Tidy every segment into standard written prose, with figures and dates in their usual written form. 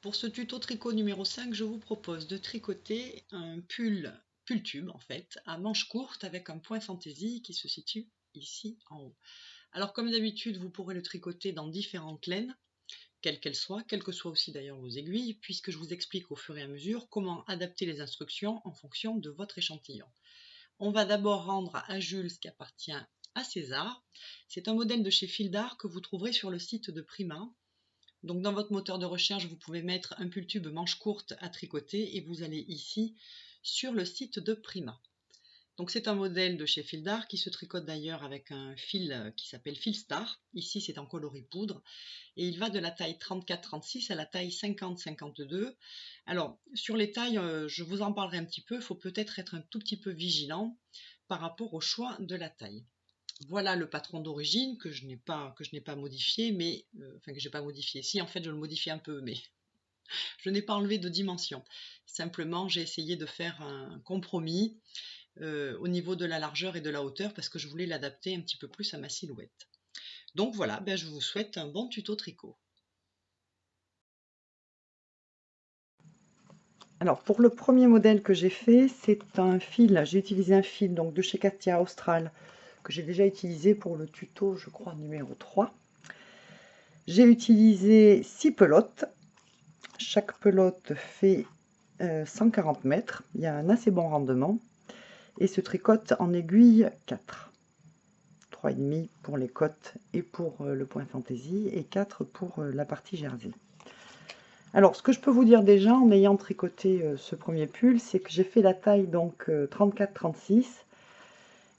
Pour ce tuto tricot numéro 5, je vous propose de tricoter un pull tube en fait, à manches courtes avec un point fantaisie qui se situe ici en haut. Alors comme d'habitude, vous pourrez le tricoter dans différentes laines, quelles qu'elles soient, quelles que soient aussi d'ailleurs vos aiguilles, puisque je vous explique au fur et à mesure comment adapter les instructions en fonction de votre échantillon. On va d'abord rendre à Jules ce qui appartient à César. C'est un modèle de chez Fil d'Art que vous trouverez sur le site de Prima. Donc dans votre moteur de recherche, vous pouvez mettre un pull tube manche courte à tricoter et vous allez ici sur le site de Prima. Donc c'est un modèle de chez Fil d'Art qui se tricote d'ailleurs avec un fil qui s'appelle Fil Star. Ici c'est en coloris poudre et il va de la taille 34-36 à la taille 50-52. Alors sur les tailles, je vous en parlerai un petit peu, il faut peut-être être un tout petit peu vigilant par rapport au choix de la taille. Voilà le patron d'origine que je n'ai pas modifié, mais enfin que j'ai pas modifié. Si en fait je le modifie un peu, mais je n'ai pas enlevé de dimension. Simplement j'ai essayé de faire un compromis au niveau de la largeur et de la hauteur parce que je voulais l'adapter un petit peu plus à ma silhouette. Donc voilà, je vous souhaite un bon tuto tricot. Alors pour le premier modèle que j'ai fait, c'est un fil, j'ai utilisé un fil donc de chez Katia Austral que j'ai déjà utilisé pour le tuto, je crois, numéro 3. J'ai utilisé 6 pelotes, chaque pelote fait 140 mètres, il y a un assez bon rendement et se tricote en aiguille 4. 3,5 pour les côtes et pour le point fantaisie et 4 pour la partie jersey. Alors, ce que je peux vous dire déjà en ayant tricoté ce premier pull, c'est que j'ai fait la taille donc 34-36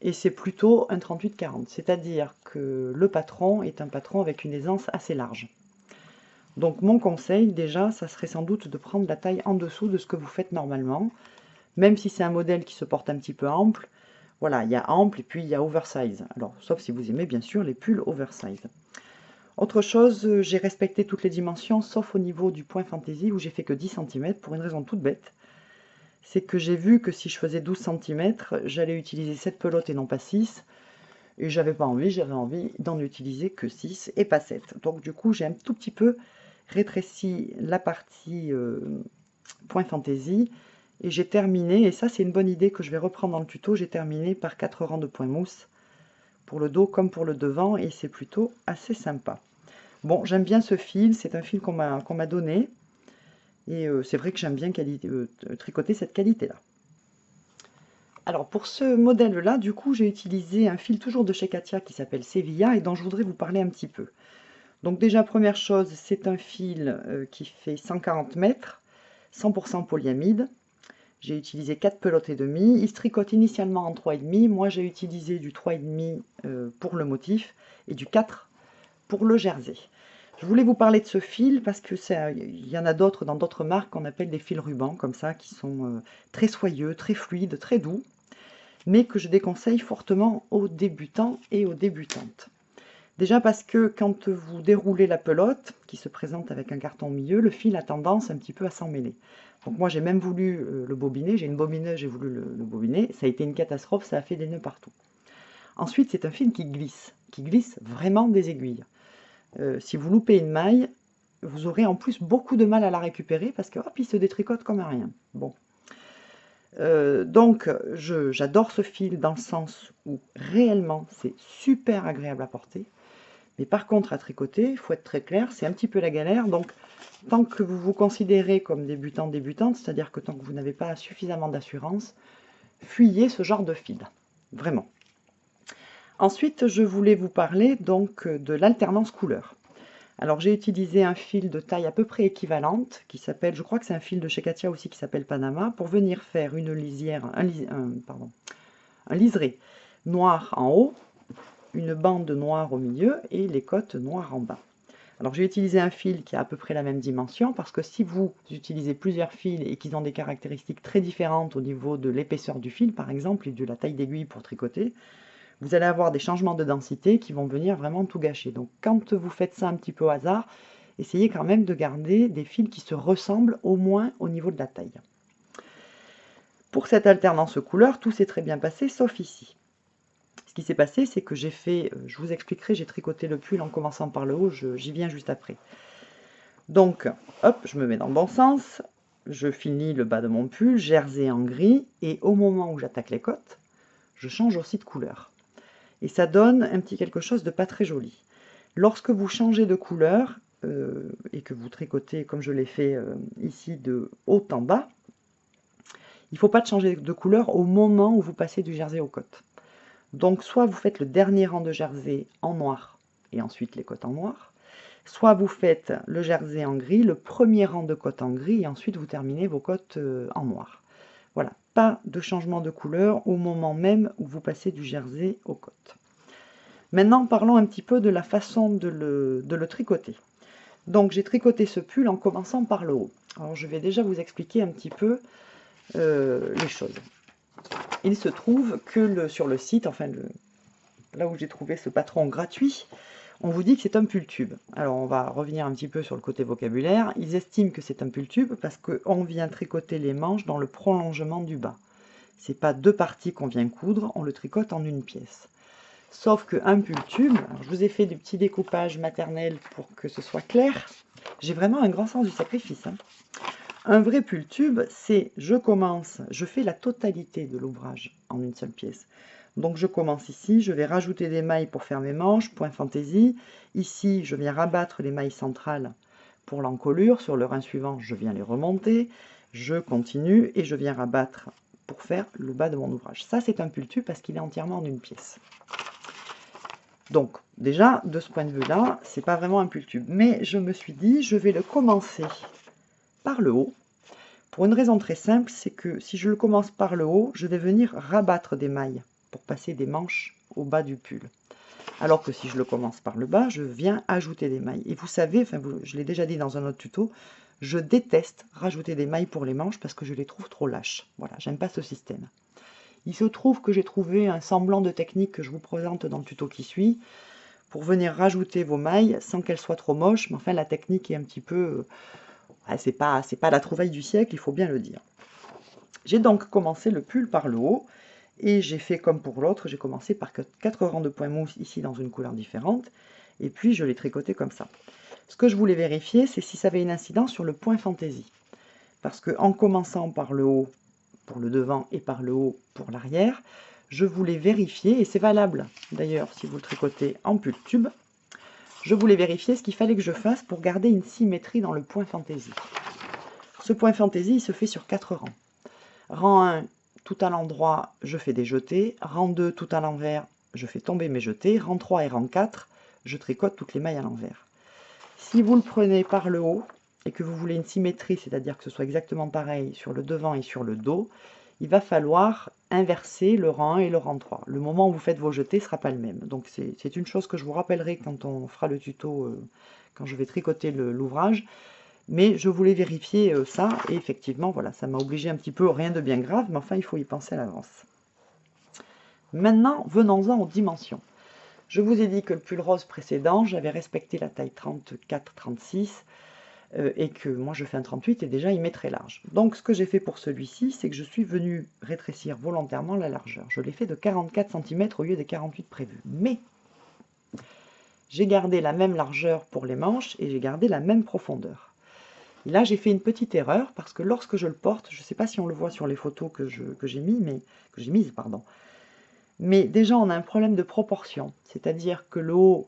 et c'est plutôt un 38-40. C'est-à-dire que le patron est un patron avec une aisance assez large. Donc mon conseil déjà, ça serait sans doute de prendre la taille en dessous de ce que vous faites normalement, même si c'est un modèle qui se porte un petit peu ample. Voilà, il y a ample et puis il y a oversize. Alors, sauf si vous aimez bien sûr les pulls oversize. Autre chose, j'ai respecté toutes les dimensions, sauf au niveau du point fantaisie où j'ai fait que 10 cm pour une raison toute bête. C'est que j'ai vu que si je faisais 12 cm, j'allais utiliser 7 pelotes et non pas 6. Et j'avais envie d'en utiliser que 6 et pas 7. Donc du coup, j'ai un tout petit peu rétréci la partie point fantaisie. Et j'ai terminé, et ça c'est une bonne idée que je vais reprendre dans le tuto, j'ai terminé par 4 rangs de points mousse pour le dos comme pour le devant, et c'est plutôt assez sympa. Bon, j'aime bien ce fil, c'est un fil qu'on m'a donné, et c'est vrai que j'aime bien tricoter cette qualité-là. Alors pour ce modèle-là, du coup, j'ai utilisé un fil toujours de chez Katia qui s'appelle Sevilla et dont je voudrais vous parler un petit peu. Donc déjà, première chose, c'est un fil qui fait 140 mètres, 100% polyamide. J'ai utilisé 4 pelotes et demi. Il se tricote initialement en 3,5. Moi, j'ai utilisé du 3,5 pour le motif et du 4 pour le jersey. Je voulais vous parler de ce fil parce que il y en a d'autres dans d'autres marques qu'on appelle des fils rubans comme ça, qui sont très soyeux, très fluides, très doux, mais que je déconseille fortement aux débutants et aux débutantes. Déjà parce que quand vous déroulez la pelote, qui se présente avec un carton au milieu, le fil a tendance un petit peu à s'emmêler. Donc moi j'ai même voulu le bobiner, j'ai une bobineuse, j'ai voulu le bobiner, ça a été une catastrophe, ça a fait des nœuds partout. Ensuite c'est un fil qui glisse vraiment des aiguilles. Si vous loupez une maille, vous aurez en plus beaucoup de mal à la récupérer parce que hop, il se détricote comme rien. Bon. Donc j'adore ce fil dans le sens où réellement c'est super agréable à porter. Mais par contre, à tricoter, il faut être très clair, c'est un petit peu la galère. Donc, tant que vous vous considérez comme débutante, c'est-à-dire que tant que vous n'avez pas suffisamment d'assurance, fuyez ce genre de fil. Vraiment. Ensuite, je voulais vous parler donc de l'alternance couleur. Alors, j'ai utilisé un fil de taille à peu près équivalente, qui s'appelle, je crois que c'est un fil de chez Katia aussi, qui s'appelle Panama, pour venir faire une lisière, un liseré noir en haut, une bande noire au milieu et les côtes noires en bas. Alors j'ai utilisé un fil qui a à peu près la même dimension parce que si vous utilisez plusieurs fils et qu'ils ont des caractéristiques très différentes au niveau de l'épaisseur du fil par exemple et de la taille d'aiguille pour tricoter, vous allez avoir des changements de densité qui vont venir vraiment tout gâcher. Donc quand vous faites ça un petit peu au hasard, essayez quand même de garder des fils qui se ressemblent au moins au niveau de la taille. Pour cette alternance couleur, tout s'est très bien passé sauf ici. Ce qui s'est passé, c'est que j'ai fait, je vous expliquerai, j'ai tricoté le pull en commençant par le haut, j'y viens juste après. Donc, hop, je me mets dans le bon sens, je finis le bas de mon pull, jersey en gris, et au moment où j'attaque les côtes, je change aussi de couleur. Et ça donne un petit quelque chose de pas très joli. Lorsque vous changez de couleur, et que vous tricotez comme je l'ai fait ici de haut en bas, il ne faut pas changer de couleur au moment où vous passez du jersey aux côtes. Donc soit vous faites le dernier rang de jersey en noir et ensuite les côtes en noir, soit vous faites le jersey en gris, le premier rang de côtes en gris et ensuite vous terminez vos côtes en noir. Voilà, pas de changement de couleur au moment même où vous passez du jersey aux côtes. Maintenant parlons un petit peu de la façon de le tricoter. Donc j'ai tricoté ce pull en commençant par le haut. Alors je vais déjà vous expliquer un petit peu les choses. Il se trouve que sur le site, enfin là où j'ai trouvé ce patron gratuit, on vous dit que c'est un pull tube. Alors on va revenir un petit peu sur le côté vocabulaire. Ils estiment que c'est un pull tube parce qu'on vient tricoter les manches dans le prolongement du bas. C'est pas deux parties qu'on vient coudre, on le tricote en une pièce. Sauf qu'un pull tube, alors je vous ai fait du petit découpage maternel pour que ce soit clair. J'ai vraiment un grand sens du sacrifice. Un vrai pull tube, c'est je fais la totalité de l'ouvrage en une seule pièce. Donc je commence ici, je vais rajouter des mailles pour faire mes manches, point fantaisie. Ici, je viens rabattre les mailles centrales pour l'encolure. Sur le rein suivant, je viens les remonter. Je continue et je viens rabattre pour faire le bas de mon ouvrage. Ça, c'est un pull tube parce qu'il est entièrement en une pièce. Donc, déjà, de ce point de vue-là, c'est pas vraiment un pull tube. Mais je me suis dit, je vais le commencer par le haut. Pour une raison très simple, c'est que si je le commence par le haut, je vais venir rabattre des mailles pour passer des manches au bas du pull. Alors que si je le commence par le bas, je viens ajouter des mailles. Et vous savez, je l'ai déjà dit dans un autre tuto, je déteste rajouter des mailles pour les manches parce que je les trouve trop lâches. Voilà, j'aime pas ce système. Il se trouve que j'ai trouvé un semblant de technique que je vous présente dans le tuto qui suit pour venir rajouter vos mailles sans qu'elles soient trop moches. Mais enfin, la technique est un petit peu... c'est pas la trouvaille du siècle, il faut bien le dire. J'ai donc commencé le pull par le haut. Et j'ai fait comme pour l'autre, j'ai commencé par 4 rangs de points mousse ici dans une couleur différente. Et puis je l'ai tricoté comme ça. Ce que je voulais vérifier, c'est si ça avait une incidence sur le point fantaisie. Parce qu'en commençant par le haut pour le devant et par le haut pour l'arrière, je voulais vérifier, et c'est valable d'ailleurs si vous le tricotez en pull tube, je voulais vérifier ce qu'il fallait que je fasse pour garder une symétrie dans le point fantaisie. Ce point fantaisie, il se fait sur 4 rangs. Rang 1, tout à l'endroit, je fais des jetés. Rang 2, tout à l'envers, je fais tomber mes jetés. Rang 3 et rang 4, je tricote toutes les mailles à l'envers. Si vous le prenez par le haut et que vous voulez une symétrie, c'est-à-dire que ce soit exactement pareil sur le devant et sur le dos, il va falloir inverser le rang 1 et le rang 3. Le moment où vous faites vos jetés ne sera pas le même. Donc c'est une chose que je vous rappellerai quand on fera le tuto, quand je vais tricoter l'ouvrage. Mais je voulais vérifier ça, et effectivement, voilà, ça m'a obligé un petit peu, rien de bien grave, mais enfin, il faut y penser à l'avance. Maintenant, venons-en aux dimensions. Je vous ai dit que le pull rose précédent, j'avais respecté la taille 34-36, et que moi je fais un 38, et déjà il m'est très large. Donc ce que j'ai fait pour celui-ci, c'est que je suis venu rétrécir volontairement la largeur. Je l'ai fait de 44 cm au lieu des 48 prévus. Mais j'ai gardé la même largeur pour les manches, et j'ai gardé la même profondeur. Et là, j'ai fait une petite erreur parce que lorsque je le porte, je ne sais pas si on le voit sur les photos que j'ai mises, mais déjà on a un problème de proportion, c'est-à-dire que le haut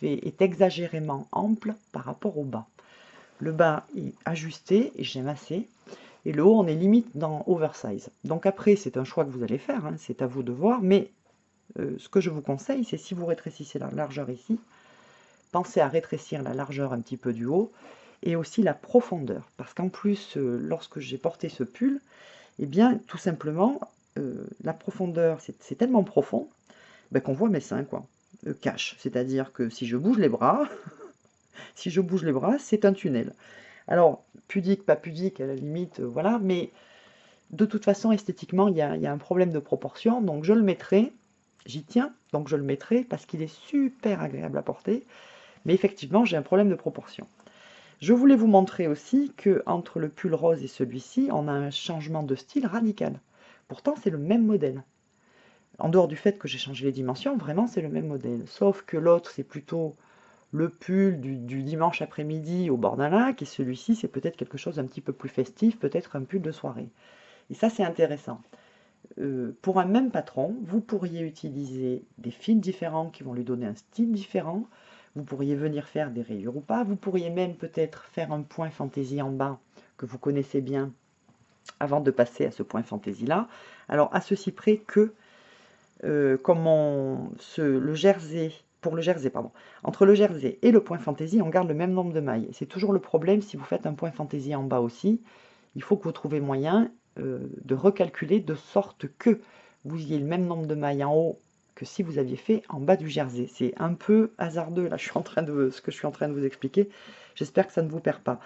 est exagérément ample par rapport au bas. Le bas est ajusté et j'aime assez, et le haut on est limite dans oversize. Donc après, c'est un choix que vous allez faire, hein, c'est à vous de voir, mais ce que je vous conseille, c'est si vous rétrécissez la largeur ici, pensez à rétrécir la largeur un petit peu du haut, et aussi la profondeur. Parce qu'en plus, lorsque j'ai porté ce pull, eh bien, tout simplement, la profondeur, c'est tellement profond qu'on voit mes seins, quoi. Cache. C'est-à-dire que si je bouge les bras, c'est un tunnel. Alors, pudique, pas pudique, à la limite, voilà, mais de toute façon, esthétiquement, il y a un problème de proportion, donc je le mettrai, j'y tiens, donc je le mettrai parce qu'il est super agréable à porter, mais effectivement, j'ai un problème de proportion. Je voulais vous montrer aussi qu'entre le pull rose et celui-ci, on a un changement de style radical. Pourtant, c'est le même modèle. En dehors du fait que j'ai changé les dimensions, vraiment, c'est le même modèle. Sauf que l'autre, c'est plutôt le pull du dimanche après-midi au bord d'un lac, et celui-ci, c'est peut-être quelque chose d'un petit peu plus festif, peut-être un pull de soirée. Et ça, c'est intéressant. Pour un même patron, vous pourriez utiliser des fils différents qui vont lui donner un style différent. Vous pourriez venir faire des rayures ou pas. Vous pourriez même peut-être faire un point fantaisie en bas que vous connaissez bien avant de passer à ce point fantaisie là. Alors à ceci près que le jersey, pour le jersey, pardon, entre le jersey et le point fantaisie, on garde le même nombre de mailles. C'est toujours le problème si vous faites un point fantaisie en bas aussi. Il faut que vous trouviez moyen de recalculer de sorte que vous ayez le même nombre de mailles en haut que si vous aviez fait en bas du jersey. C'est un peu hasardeux là, ce que je suis en train de vous expliquer. J'espère que ça ne vous perd pas.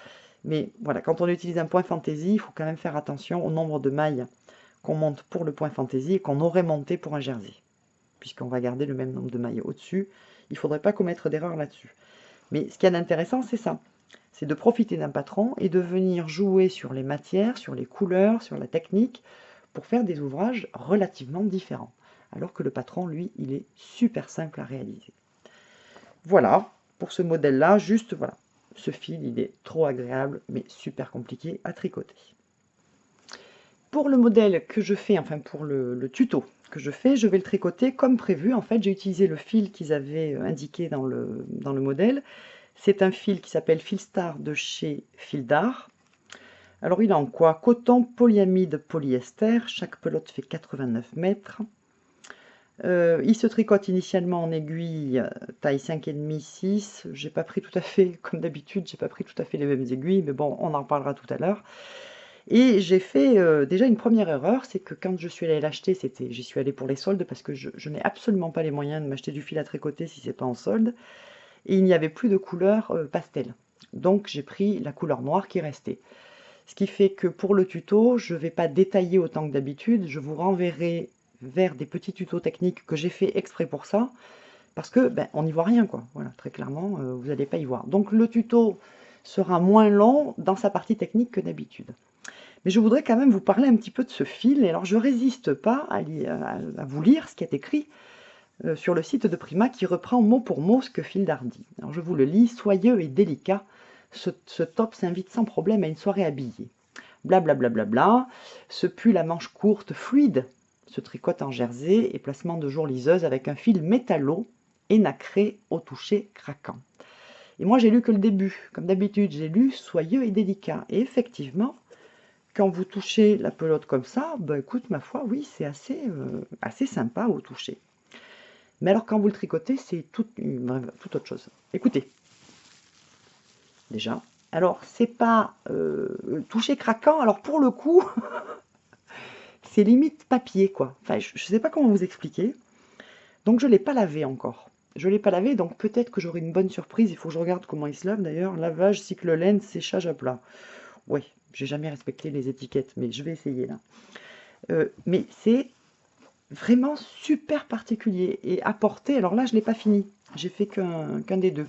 Mais voilà, quand on utilise un point fantaisie, il faut quand même faire attention au nombre de mailles qu'on monte pour le point fantaisie et qu'on aurait monté pour un jersey. Puisqu'on va garder le même nombre de mailles au-dessus, il ne faudrait pas commettre d'erreur là-dessus. Mais ce qu'il y a d'intéressant, c'est ça. C'est de profiter d'un patron et de venir jouer sur les matières, sur les couleurs, sur la technique, pour faire des ouvrages relativement différents. Alors que le patron, lui, il est super simple à réaliser. Voilà, pour ce modèle-là, juste voilà. Ce fil, il est trop agréable, mais super compliqué à tricoter. Pour le modèle que je fais, enfin pour le tuto que je fais, je vais le tricoter comme prévu. En fait, j'ai utilisé le fil qu'ils avaient indiqué dans le modèle. C'est un fil qui s'appelle Filstar de chez Fil d'Art. Alors il est en quoi? Coton, polyamide, polyester. Chaque pelote fait 89 mètres. Il se tricote initialement en aiguille taille 5,5, 6. J'ai pas pris tout à fait, comme d'habitude, j'ai pas pris tout à fait les mêmes aiguilles, mais bon, on en reparlera tout à l'heure. Et j'ai fait déjà une première erreur, c'est que quand je suis allée l'acheter, j'y suis allée pour les soldes parce que je n'ai absolument pas les moyens de m'acheter du fil à tricoter si c'est pas en solde. Et il n'y avait plus de couleur pastel. Donc j'ai pris la couleur noire qui restait. Ce qui fait que pour le tuto, je ne vais pas détailler autant que d'habitude. Je vous renverrai vers des petits tutos techniques que j'ai fait exprès pour ça. Parce que on n'y voit rien, quoi. Voilà, très clairement, vous n'allez pas y voir. Donc le tuto sera moins long dans sa partie technique que d'habitude. Mais je voudrais quand même vous parler un petit peu de ce fil. Et alors je ne résiste pas à vous lire ce qui est écrit sur le site de Prima qui reprend mot pour mot ce que Fil d'Art dit. Alors je vous le lis, soyeux et délicat, ce top s'invite sans problème à une soirée habillée. Blablabla, bla bla bla, ce pull à manches courtes, fluide, se tricote en jersey et placement de jour liseuse avec un fil métallo et nacré au toucher craquant. Et moi j'ai lu que le début, comme d'habitude j'ai lu soyeux et délicat. Et effectivement, quand vous touchez la pelote comme ça, écoute, ma foi, oui, c'est assez sympa au toucher. Mais alors quand vous le tricotez, c'est tout autre chose. Écoutez, déjà. Alors, c'est pas toucher craquant. Alors pour le coup, c'est limite papier, quoi. Enfin, je ne sais pas comment vous expliquer. Donc je ne l'ai pas lavé encore. Je ne l'ai pas lavé, donc peut-être que j'aurai une bonne surprise. Il faut que je regarde comment il se lave d'ailleurs. Lavage, cycle laine, séchage à plat. Oui, j'ai jamais respecté les étiquettes, mais je vais essayer là. Mais c'est vraiment super particulier et à porter. Alors là, je ne l'ai pas fini. J'ai fait qu'un des deux,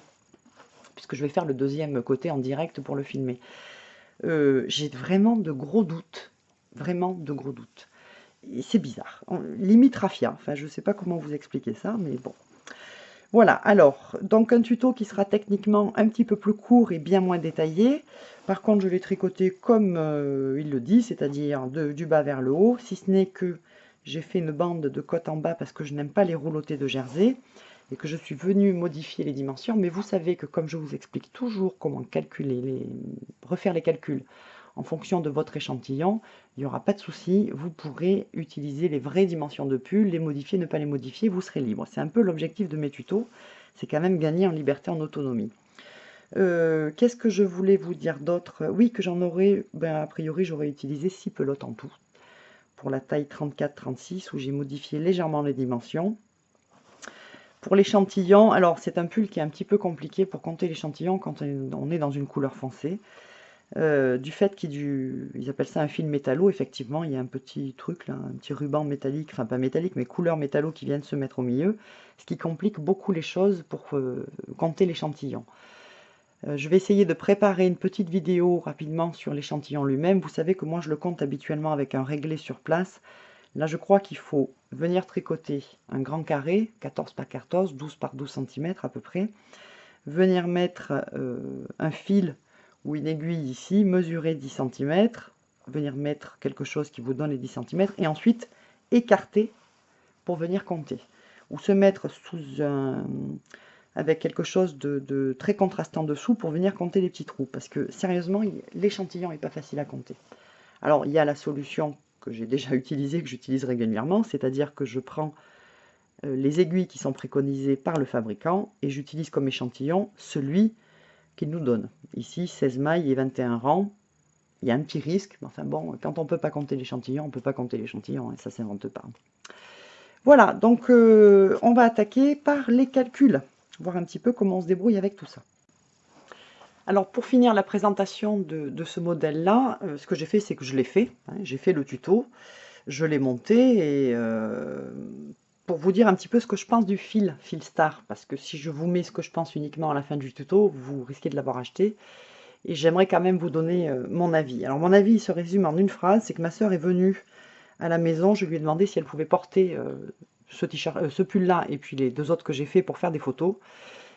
puisque je vais faire le deuxième côté en direct pour le filmer. J'ai vraiment de gros doutes. Vraiment de gros doutes. C'est bizarre. Limite raffia. Enfin, je ne sais pas comment vous expliquer ça, mais bon. Voilà, alors, donc un tuto qui sera techniquement un petit peu plus court et bien moins détaillé. Par contre, je l'ai tricoté comme il le dit, c'est-à-dire du bas vers le haut, si ce n'est que j'ai fait une bande de côte en bas parce que je n'aime pas les roulotés de jersey et que je suis venue modifier les dimensions. Mais vous savez que comme je vous explique toujours comment refaire les calculs en fonction de votre échantillon, il n'y aura pas de souci, vous pourrez utiliser les vraies dimensions de pull, les modifier, ne pas les modifier, vous serez libre. C'est un peu l'objectif de mes tutos, c'est quand même gagner en liberté, en autonomie. Qu'est-ce que je voulais vous dire d'autre? Oui, que j'en aurais, a priori j'aurais utilisé 6 pelotes en tout, pour la taille 34-36, où j'ai modifié légèrement les dimensions. Pour l'échantillon, alors c'est un pull qui est un petit peu compliqué pour compter l'échantillon quand on est dans une couleur foncée. Du fait qu'ils appellent ça un fil métallo, effectivement, il y a un petit truc, là, un petit ruban métallique, enfin pas métallique, mais couleur métallo qui vient de se mettre au milieu, ce qui complique beaucoup les choses pour compter l'échantillon. Je vais essayer de préparer une petite vidéo rapidement sur l'échantillon lui-même. Vous savez que moi je le compte habituellement avec un réglé sur place. Là je crois qu'il faut venir tricoter un grand carré, 14 par 14, 12 par 12 cm à peu près. venir mettre un fil ou une aiguille ici, mesurer 10 cm, venir mettre quelque chose qui vous donne les 10 cm, et ensuite écarter pour venir compter. Ou se mettre sous avec quelque chose de très contrastant dessous pour venir compter les petits trous. Parce que sérieusement, l'échantillon n'est pas facile à compter. Alors, il y a la solution que j'ai déjà utilisée, que j'utilise régulièrement, c'est-à-dire que je prends les aiguilles qui sont préconisées par le fabricant et j'utilise comme échantillon celui qu'il nous donne. Ici, 16 mailles et 21 rangs. Il y a un petit risque, mais enfin bon, quand on ne peut pas compter l'échantillon, on ne peut pas compter l'échantillon, et ça ne s'invente pas. Voilà, donc on va attaquer par les calculs, voir un petit peu comment on se débrouille avec tout ça. Alors pour finir la présentation de ce modèle-là, ce que j'ai fait, c'est que je l'ai fait, hein, j'ai fait le tuto, je l'ai monté, et pour vous dire un petit peu ce que je pense du fil Star, parce que si je vous mets ce que je pense uniquement à la fin du tuto, vous risquez de l'avoir acheté, et j'aimerais quand même vous donner mon avis. Alors mon avis, il se résume en une phrase, c'est que ma sœur est venue à la maison, je lui ai demandé si elle pouvait porter ce pull-là, et puis les deux autres que j'ai fait pour faire des photos.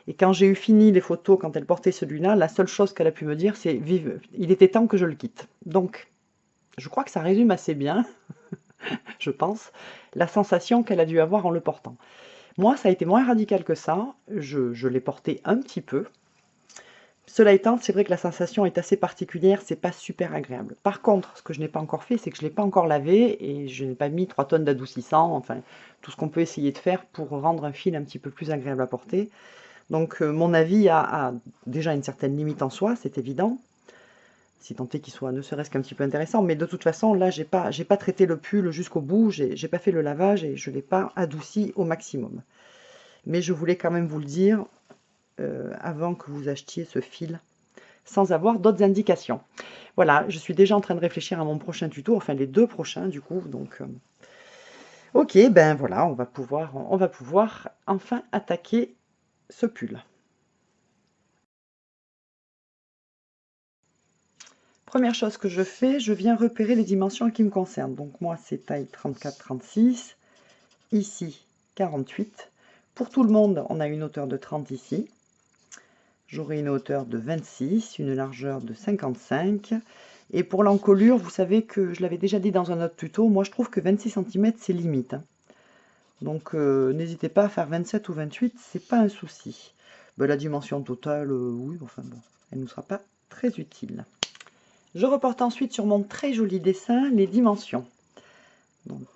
Et quand j'ai eu fini les photos, quand elle portait celui-là, la seule chose qu'elle a pu me dire, c'est « Vive, il était temps que je le quitte ». Donc, je crois que ça résume assez bien, je pense, la sensation qu'elle a dû avoir en le portant. Moi, ça a été moins radical que ça, je l'ai porté un petit peu. Cela étant, c'est vrai que la sensation est assez particulière, c'est pas super agréable. Par contre, ce que je n'ai pas encore fait, c'est que je ne l'ai pas encore lavé et je n'ai pas mis 3 tonnes d'adoucissant, enfin, tout ce qu'on peut essayer de faire pour rendre un fil un petit peu plus agréable à porter. Donc mon avis a déjà une certaine limite en soi, c'est évident, si tant est qu'il soit ne serait-ce qu'un petit peu intéressant, mais de toute façon, là, j'ai pas traité le pull jusqu'au bout, j'ai pas fait le lavage et je ne l'ai pas adouci au maximum. Mais je voulais quand même vous le dire avant que vous achetiez ce fil, sans avoir d'autres indications. Voilà, je suis déjà en train de réfléchir à mon prochain tuto, enfin les 2 prochains du coup, donc... Ok, ben voilà, on va pouvoir enfin attaquer ce pull. Première chose que je fais, je viens repérer les dimensions qui me concernent. Donc moi, c'est taille 34-36, ici 48. Pour tout le monde, on a une hauteur de 30 ici. J'aurai une hauteur de 26, une largeur de 55. Et pour l'encolure, vous savez que je l'avais déjà dit dans un autre tuto, moi je trouve que 26 cm c'est limite. Donc n'hésitez pas à faire 27 ou 28, c'est pas un souci. Ben, la dimension totale, oui, enfin bon, elle ne nous sera pas très utile. Je reporte ensuite sur mon très joli dessin les dimensions. Donc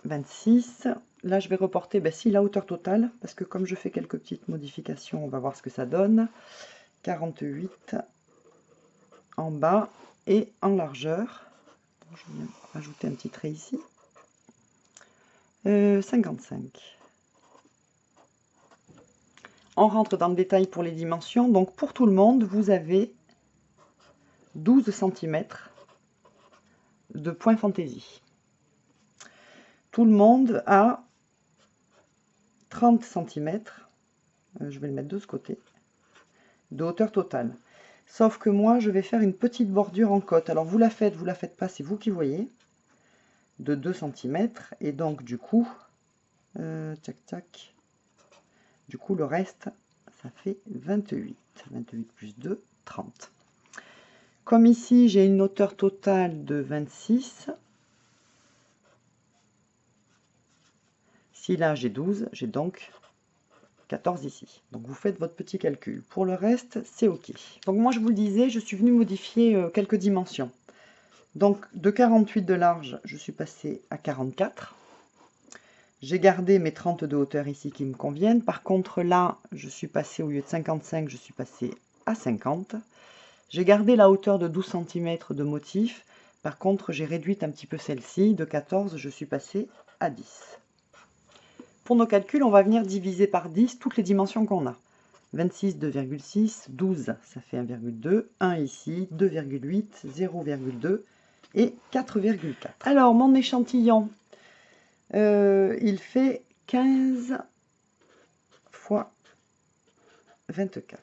26, là je vais reporter si la hauteur totale, parce que comme je fais quelques petites modifications, on va voir ce que ça donne. 48 en bas et en largeur. Je viens rajouter un petit trait ici. 55. On rentre dans le détail pour les dimensions. Donc pour tout le monde, vous avez 12 cm de point fantaisie. Tout le monde a 30 cm, je vais le mettre de ce côté, de hauteur totale. Sauf que moi, je vais faire une petite bordure en côte. Alors vous la faites pas, c'est vous qui voyez, de 2 cm. Et donc du coup, tac tac, du coup le reste, ça fait 28. 28 plus 2, 30. Comme ici, j'ai une hauteur totale de 26. Si là j'ai 12, j'ai donc 14 ici. Donc vous faites votre petit calcul. Pour le reste, c'est OK. Donc moi je vous le disais, je suis venue modifier quelques dimensions. Donc de 48 de large, je suis passée à 44. J'ai gardé mes 30 de hauteur ici qui me conviennent. Par contre là, je suis passée au lieu de 55, je suis passée à 50. J'ai gardé la hauteur de 12 cm de motif. Par contre, j'ai réduit un petit peu celle-ci. De 14, je suis passée à 10. Pour nos calculs, on va venir diviser par 10 toutes les dimensions qu'on a. 26, 2,6, 12, ça fait 1,2, 1 ici, 2,8, 0,2 et 4,4. Alors, mon échantillon, il fait 15 fois 24.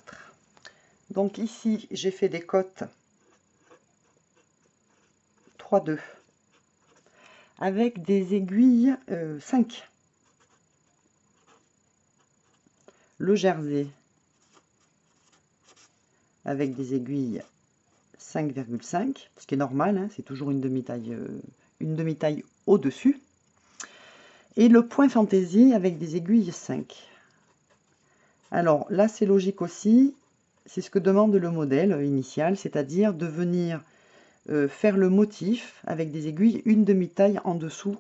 Donc ici, j'ai fait des cotes 3,2 avec des aiguilles 5. Le jersey avec des aiguilles 5,5, ce qui est normal, hein, c'est toujours une demi-taille au-dessus. Et le point fantaisie avec des aiguilles 5. Alors là, c'est logique aussi, c'est ce que demande le modèle initial, c'est-à-dire de venir faire le motif avec des aiguilles une demi-taille en dessous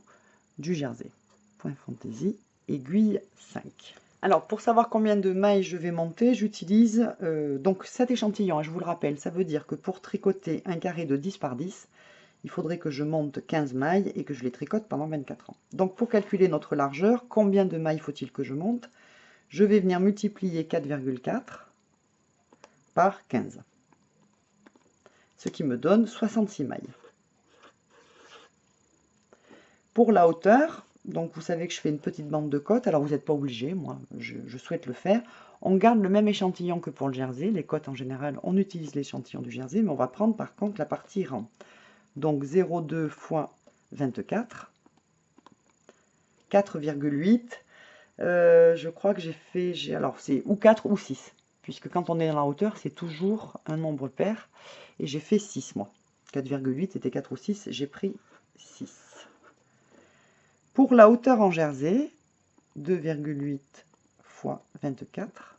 du jersey. Point fantaisie, aiguille 5. Alors, pour savoir combien de mailles je vais monter, j'utilise donc cet échantillon, hein, je vous le rappelle, ça veut dire que pour tricoter un carré de 10 par 10, il faudrait que je monte 15 mailles et que je les tricote pendant 24 ans. Donc, pour calculer notre largeur, combien de mailles faut-il que je monte? Je vais venir multiplier 4,4 par 15, ce qui me donne 66 mailles. Pour la hauteur, donc vous savez que je fais une petite bande de côte, alors vous n'êtes pas obligé, moi je souhaite le faire. On garde le même échantillon que pour le jersey, les côtes en général, on utilise l'échantillon du jersey, mais on va prendre par contre la partie rang. Donc 0,2 fois 24, 4,8, je crois que j'ai fait, alors c'est ou 4 ou 6, puisque quand on est dans la hauteur, c'est toujours un nombre pair, et j'ai fait 6 moi. 4,8 était 4 ou 6, j'ai pris 6. Pour la hauteur en jersey, 2,8 fois 24,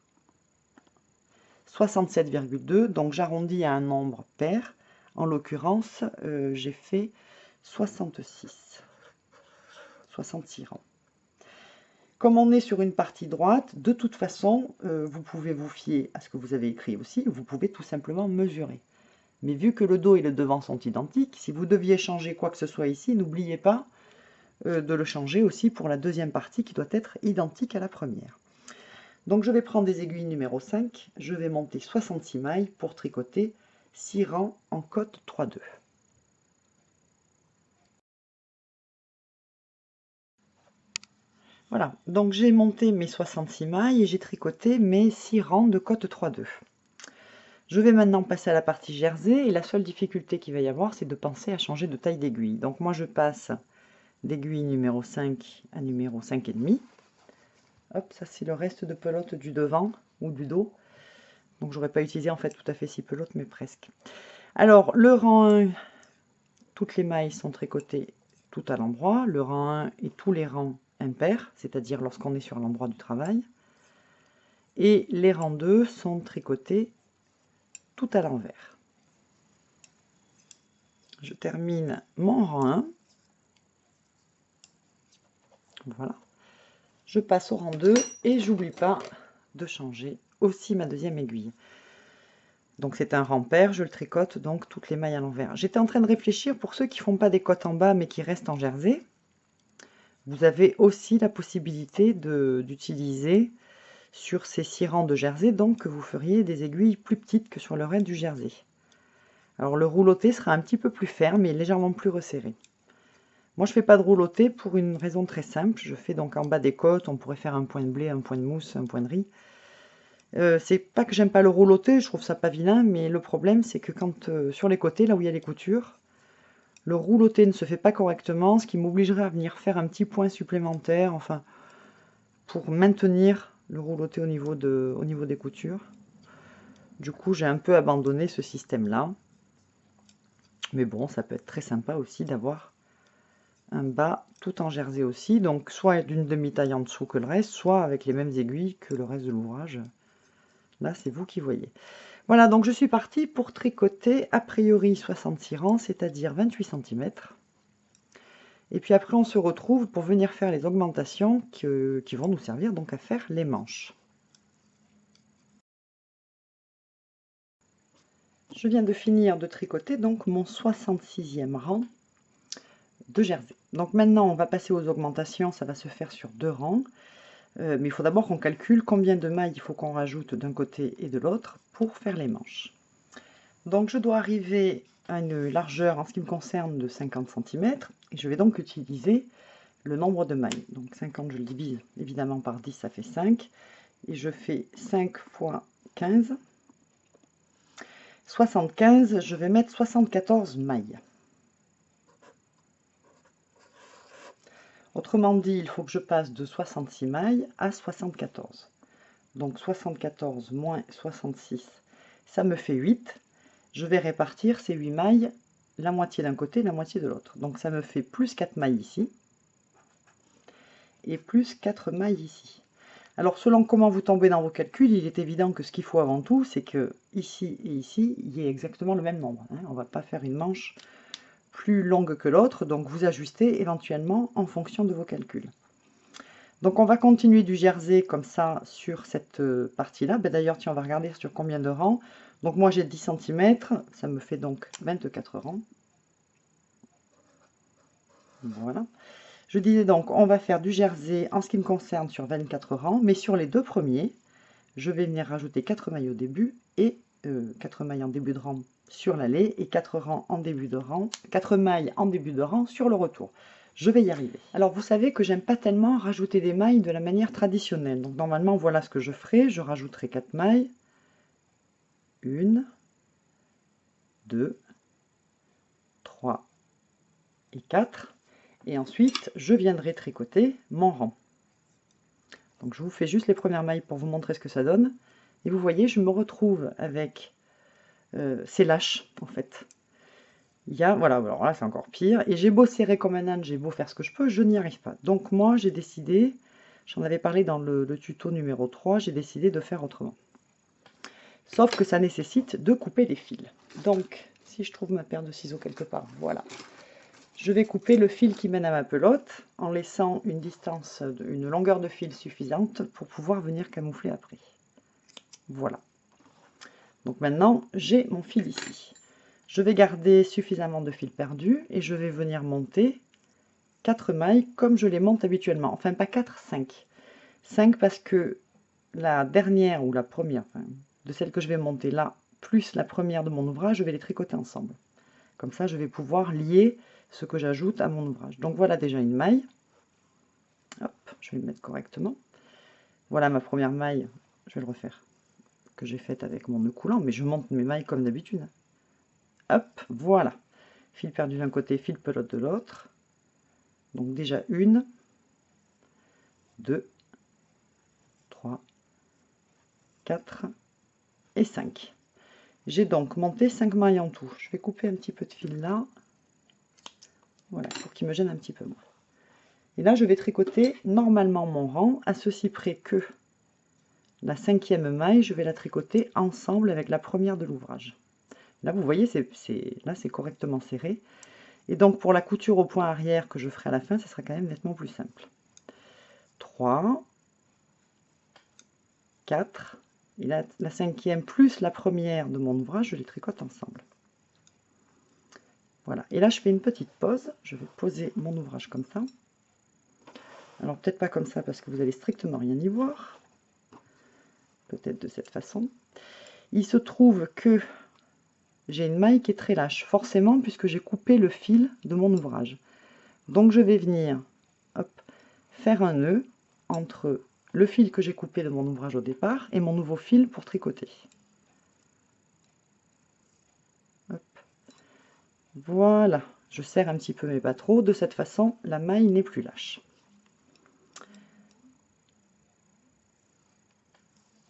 67,2, donc j'arrondis à un nombre pair. En l'occurrence, j'ai fait 66 rangs. Comme on est sur une partie droite, de toute façon, vous pouvez vous fier à ce que vous avez écrit aussi, vous pouvez tout simplement mesurer. Mais vu que le dos et le devant sont identiques, si vous deviez changer quoi que ce soit ici, n'oubliez pas de le changer aussi pour la deuxième partie qui doit être identique à la première. Donc je vais prendre des aiguilles numéro 5, je vais monter 66 mailles pour tricoter 6 rangs en côte 3,2. Voilà, donc j'ai monté mes 66 mailles et j'ai tricoté mes 6 rangs de côte 3,2. Je vais maintenant passer à la partie jersey et la seule difficulté qu'il va y avoir, c'est de penser à changer de taille d'aiguille. Donc moi je passe d'aiguille numéro 5 à numéro 5,5. Hop, ça c'est le reste de pelote du devant ou du dos. Donc j'aurais pas utilisé en fait tout à fait 6 pelotes, mais presque. Alors le rang 1, toutes les mailles sont tricotées tout à l'endroit. Le rang 1 et tous les rangs impairs, c'est-à-dire lorsqu'on est sur l'endroit du travail. Et les rangs 2 sont tricotés tout à l'envers. Je termine mon rang 1. Voilà. Je passe au rang 2 et j'oublie pas de changer aussi ma deuxième aiguille. Donc c'est un rang pair, je le tricote donc toutes les mailles à l'envers. J'étais en train de réfléchir pour ceux qui ne font pas des côtes en bas mais qui restent en jersey. Vous avez aussi la possibilité d'utiliser sur ces 6 rangs de jersey, donc que vous feriez des aiguilles plus petites que sur le reste du jersey. Alors le rouloté sera un petit peu plus ferme et légèrement plus resserré. Moi je ne fais pas de rouloté pour une raison très simple. Je fais donc en bas des côtes, on pourrait faire un point de blé, un point de mousse, un point de riz. C'est pas que j'aime pas le rouloté, je trouve ça pas vilain, mais le problème c'est que quand sur les côtés, là où il y a les coutures, le rouloté ne se fait pas correctement, ce qui m'obligerait à venir faire un petit point supplémentaire, enfin, pour maintenir le rouloté au niveau des coutures. Du coup, j'ai un peu abandonné ce système-là. Mais bon, ça peut être très sympa aussi d'avoir un bas tout en jersey aussi, donc soit d'une demi-taille en dessous que le reste, soit avec les mêmes aiguilles que le reste de l'ouvrage. Là, c'est vous qui voyez. Voilà, donc je suis partie pour tricoter a priori 66 rangs, c'est-à-dire 28 cm. Et puis après, on se retrouve pour venir faire les augmentations qui vont nous servir donc à faire les manches. Je viens de finir de tricoter donc mon 66e rang de jersey. Donc maintenant, on va passer aux augmentations, ça va se faire sur 2 rangs. Mais il faut d'abord qu'on calcule combien de mailles il faut qu'on rajoute d'un côté et de l'autre pour faire les manches. Donc je dois arriver à une largeur en ce qui me concerne de 50 cm et je vais donc utiliser le nombre de mailles. Donc 50, je le divise évidemment par 10, ça fait 5 et je fais 5 fois 15. 75, je vais mettre 74 mailles. Autrement dit, il faut que je passe de 66 mailles à 74. Donc 74 moins 66, Ça me fait 8. Je vais répartir ces 8 mailles, la moitié d'un côté, la moitié de l'autre. Donc ça me fait plus 4 mailles ici, et plus 4 mailles ici. Alors selon comment vous tombez dans vos calculs, il est évident que ce qu'il faut avant tout, c'est que ici et ici, il y ait exactement le même nombre. On ne va pas faire une manche plus longue que l'autre, donc vous ajustez éventuellement en fonction de vos calculs. Donc on va continuer du jersey comme ça sur cette partie-là. D'ailleurs, tiens, on va regarder sur combien de rangs. Donc moi j'ai 10 cm, ça me fait donc 24 rangs. Voilà. Je disais donc, on va faire du jersey en ce qui me concerne sur 24 rangs, mais sur les deux premiers, je vais venir rajouter 4 mailles au début et 4 mailles en début de rang sur l'aller et 4 rangs en début de rang, 4 mailles en début de rang sur le retour. Je vais y arriver. Alors vous savez que j'aime pas tellement rajouter des mailles de la manière traditionnelle. Donc normalement voilà ce que je ferai. Je rajouterai 4 mailles. 1, 2, 3 et 4. Et ensuite je viendrai tricoter mon rang. Donc je vous fais juste les premières mailles pour vous montrer ce que ça donne. Et vous voyez, je me retrouve avec ces lâches en fait. Il y a, voilà, alors là c'est encore pire. Et j'ai beau serrer comme un âne, j'ai beau faire ce que je peux, je n'y arrive pas. Donc moi j'ai décidé, j'en avais parlé dans le tuto numéro 3, j'ai décidé de faire autrement. Sauf que ça nécessite de couper les fils. Donc, si je trouve ma paire de ciseaux quelque part, voilà. Je vais couper le fil qui mène à ma pelote en laissant une distance, une longueur de fil suffisante pour pouvoir venir camoufler après. Voilà. Donc maintenant, j'ai mon fil ici. Je vais garder suffisamment de fil perdu et je vais venir monter 4 mailles comme je les monte habituellement. Enfin, pas 4, 5. 5 parce que la dernière ou la première, enfin, de celle que je vais monter là, plus la première de mon ouvrage, je vais les tricoter ensemble. Comme ça, je vais pouvoir lier ce que j'ajoute à mon ouvrage. Donc voilà déjà une maille. Hop, je vais le mettre correctement. Voilà ma première maille, je vais le refaire, que j'ai faite avec mon nœud coulant, mais je monte mes mailles comme d'habitude. Hop, voilà. Fil perdu d'un côté, fil pelote de l'autre. Donc déjà 1, 2, 3, 4 et 5. J'ai donc monté 5 mailles en tout. Je vais couper un petit peu de fil là. Voilà, pour qu'il me gêne un petit peu moins. Et là, je vais tricoter normalement mon rang, à ceci près que la 5e maille, je vais la tricoter ensemble avec la première de l'ouvrage. Là, vous voyez, là c'est correctement serré. Et donc, pour la couture au point arrière que je ferai à la fin, ça sera quand même nettement plus simple. 3, 4, et la 5e plus la première de mon ouvrage, je les tricote ensemble. Voilà, et là je fais une petite pause, je vais poser mon ouvrage comme ça. Alors peut-être pas comme ça parce que vous allez strictement rien y voir. Peut-être de cette façon. Il se trouve que j'ai une maille qui est très lâche, forcément puisque j'ai coupé le fil de mon ouvrage. Donc je vais venir hop, faire un nœud entre le fil que j'ai coupé de mon ouvrage au départ et mon nouveau fil pour tricoter. Hop. Voilà, je serre un petit peu mais pas trop, de cette façon la maille n'est plus lâche.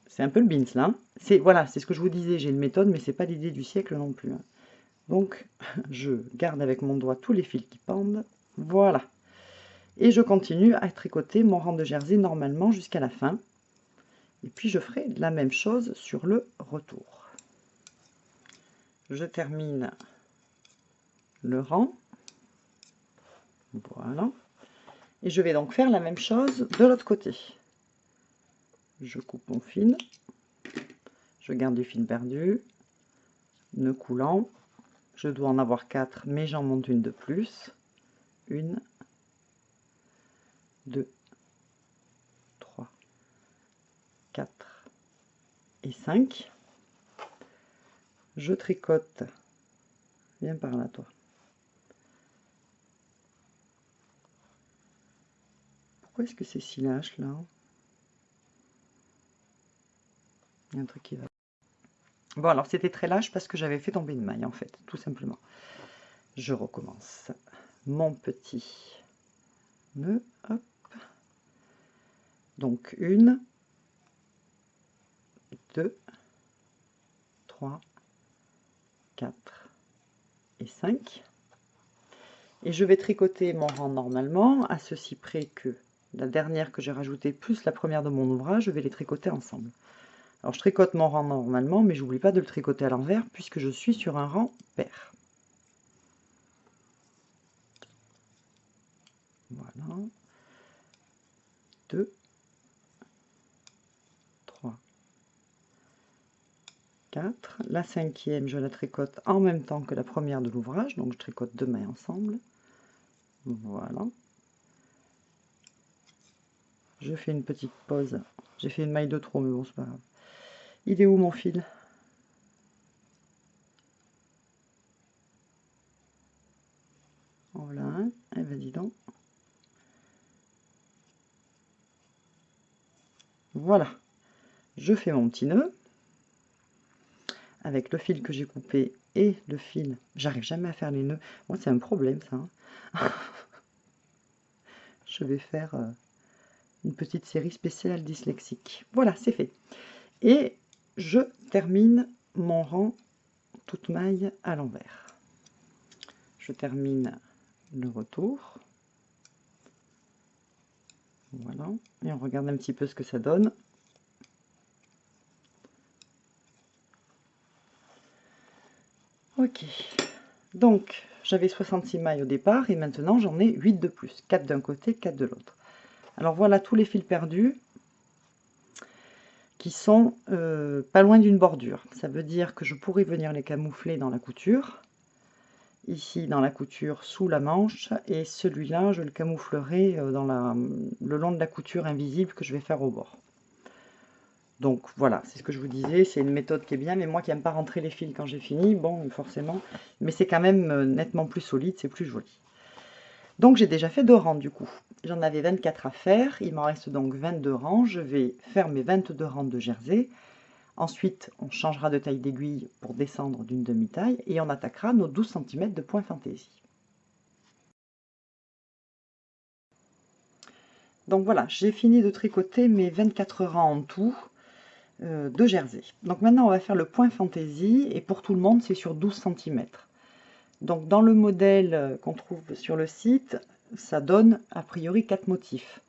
C'est un peu le bins là. Voilà, c'est ce que je vous disais, j'ai une méthode, mais c'est pas l'idée du siècle non plus. Donc, je garde avec mon doigt tous les fils qui pendent. Voilà. Et je continue à tricoter mon rang de jersey normalement jusqu'à la fin. Et puis je ferai la même chose sur le retour. Je termine le rang. Voilà. Et je vais donc faire la même chose de l'autre côté. Je coupe mon fil. Je garde du fil perdu. Nœud coulant. Je dois en avoir 4, mais j'en monte une de plus. 1, 2, 3, 4 et 5. Je tricote. Viens par là, toi. Pourquoi est-ce que c'est si lâche, là? Il y a un truc qui va. Bon, alors c'était très lâche parce que j'avais fait tomber une maille, en fait, tout simplement. Je recommence mon petit nœud. Hop. Donc, 1, 2, 3, 3, 4 et 5. Et je vais tricoter mon rang normalement, à ceci près que la dernière que j'ai rajoutée plus la première de mon ouvrage, je vais les tricoter ensemble. Alors je tricote mon rang normalement, mais j'oublie pas de le tricoter à l'envers puisque je suis sur un rang pair. Voilà. 2, 3, 4. La cinquième, je la tricote en même temps que la première de l'ouvrage, donc je tricote 2 mailles ensemble. Voilà. Je fais une petite pause. J'ai fait une maille de trop, mais bon, c'est pas grave. Il est où mon fil? Voilà, eh ben dis donc. Voilà. Je fais mon petit nœud avec le fil que j'ai coupé et le fil. J'arrive jamais à faire les nœuds. Moi, c'est un problème, ça. Hein. Je vais faire une petite série spéciale dyslexique. Voilà, c'est fait. Et je termine mon rang toute maille à l'envers. Je termine le retour. Voilà. Et on regarde un petit peu ce que ça donne. Ok. Donc, j'avais 66 mailles au départ et maintenant j'en ai 8 de plus. 4 d'un côté, 4 de l'autre. Alors voilà tous les fils perdus qui sont pas loin d'une bordure. Ça veut dire que je pourrais venir les camoufler dans la couture. Ici dans la couture sous la manche, et celui-là je le camouflerai le long de la couture invisible que je vais faire au bord. Donc voilà, c'est ce que je vous disais, c'est une méthode qui est bien, mais moi qui n'aime pas rentrer les fils quand j'ai fini, bon forcément, mais c'est quand même nettement plus solide, c'est plus joli. Donc j'ai déjà fait 2 rangs du coup, j'en avais 24 à faire, il m'en reste donc 22 rangs, je vais faire mes 22 rangs de jersey. Ensuite, on changera de taille d'aiguille pour descendre d'une demi-taille et on attaquera nos 12 cm de point fantaisie. Donc voilà, j'ai fini de tricoter mes 24 rangs en tout de jersey. Donc maintenant, on va faire le point fantaisie et pour tout le monde, c'est sur 12 cm. Donc dans le modèle qu'on trouve sur le site, ça donne a priori 4 motifs.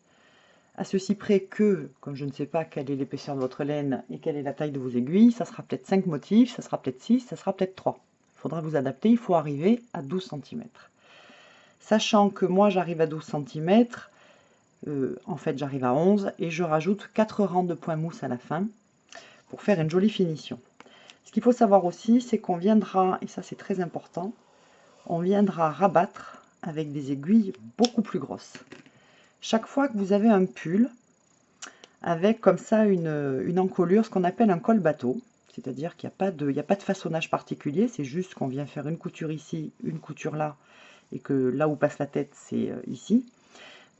À ceci près que, comme je ne sais pas quelle est l'épaisseur de votre laine et quelle est la taille de vos aiguilles, ça sera peut-être 5 motifs, ça sera peut-être 6, ça sera peut-être 3. Il faudra vous adapter, il faut arriver à 12 cm. Sachant que moi j'arrive à 12 cm, en fait j'arrive à 11 et je rajoute 4 rangs de point mousse à la fin pour faire une jolie finition. Ce qu'il faut savoir aussi, c'est qu'on viendra, et ça c'est très important, on viendra rabattre avec des aiguilles beaucoup plus grosses. Chaque fois que vous avez un pull avec comme ça une encolure, ce qu'on appelle un col bateau, c'est-à-dire qu'il n'y a pas de façonnage particulier, c'est juste qu'on vient faire une couture ici, une couture là, et que là où passe la tête, c'est ici.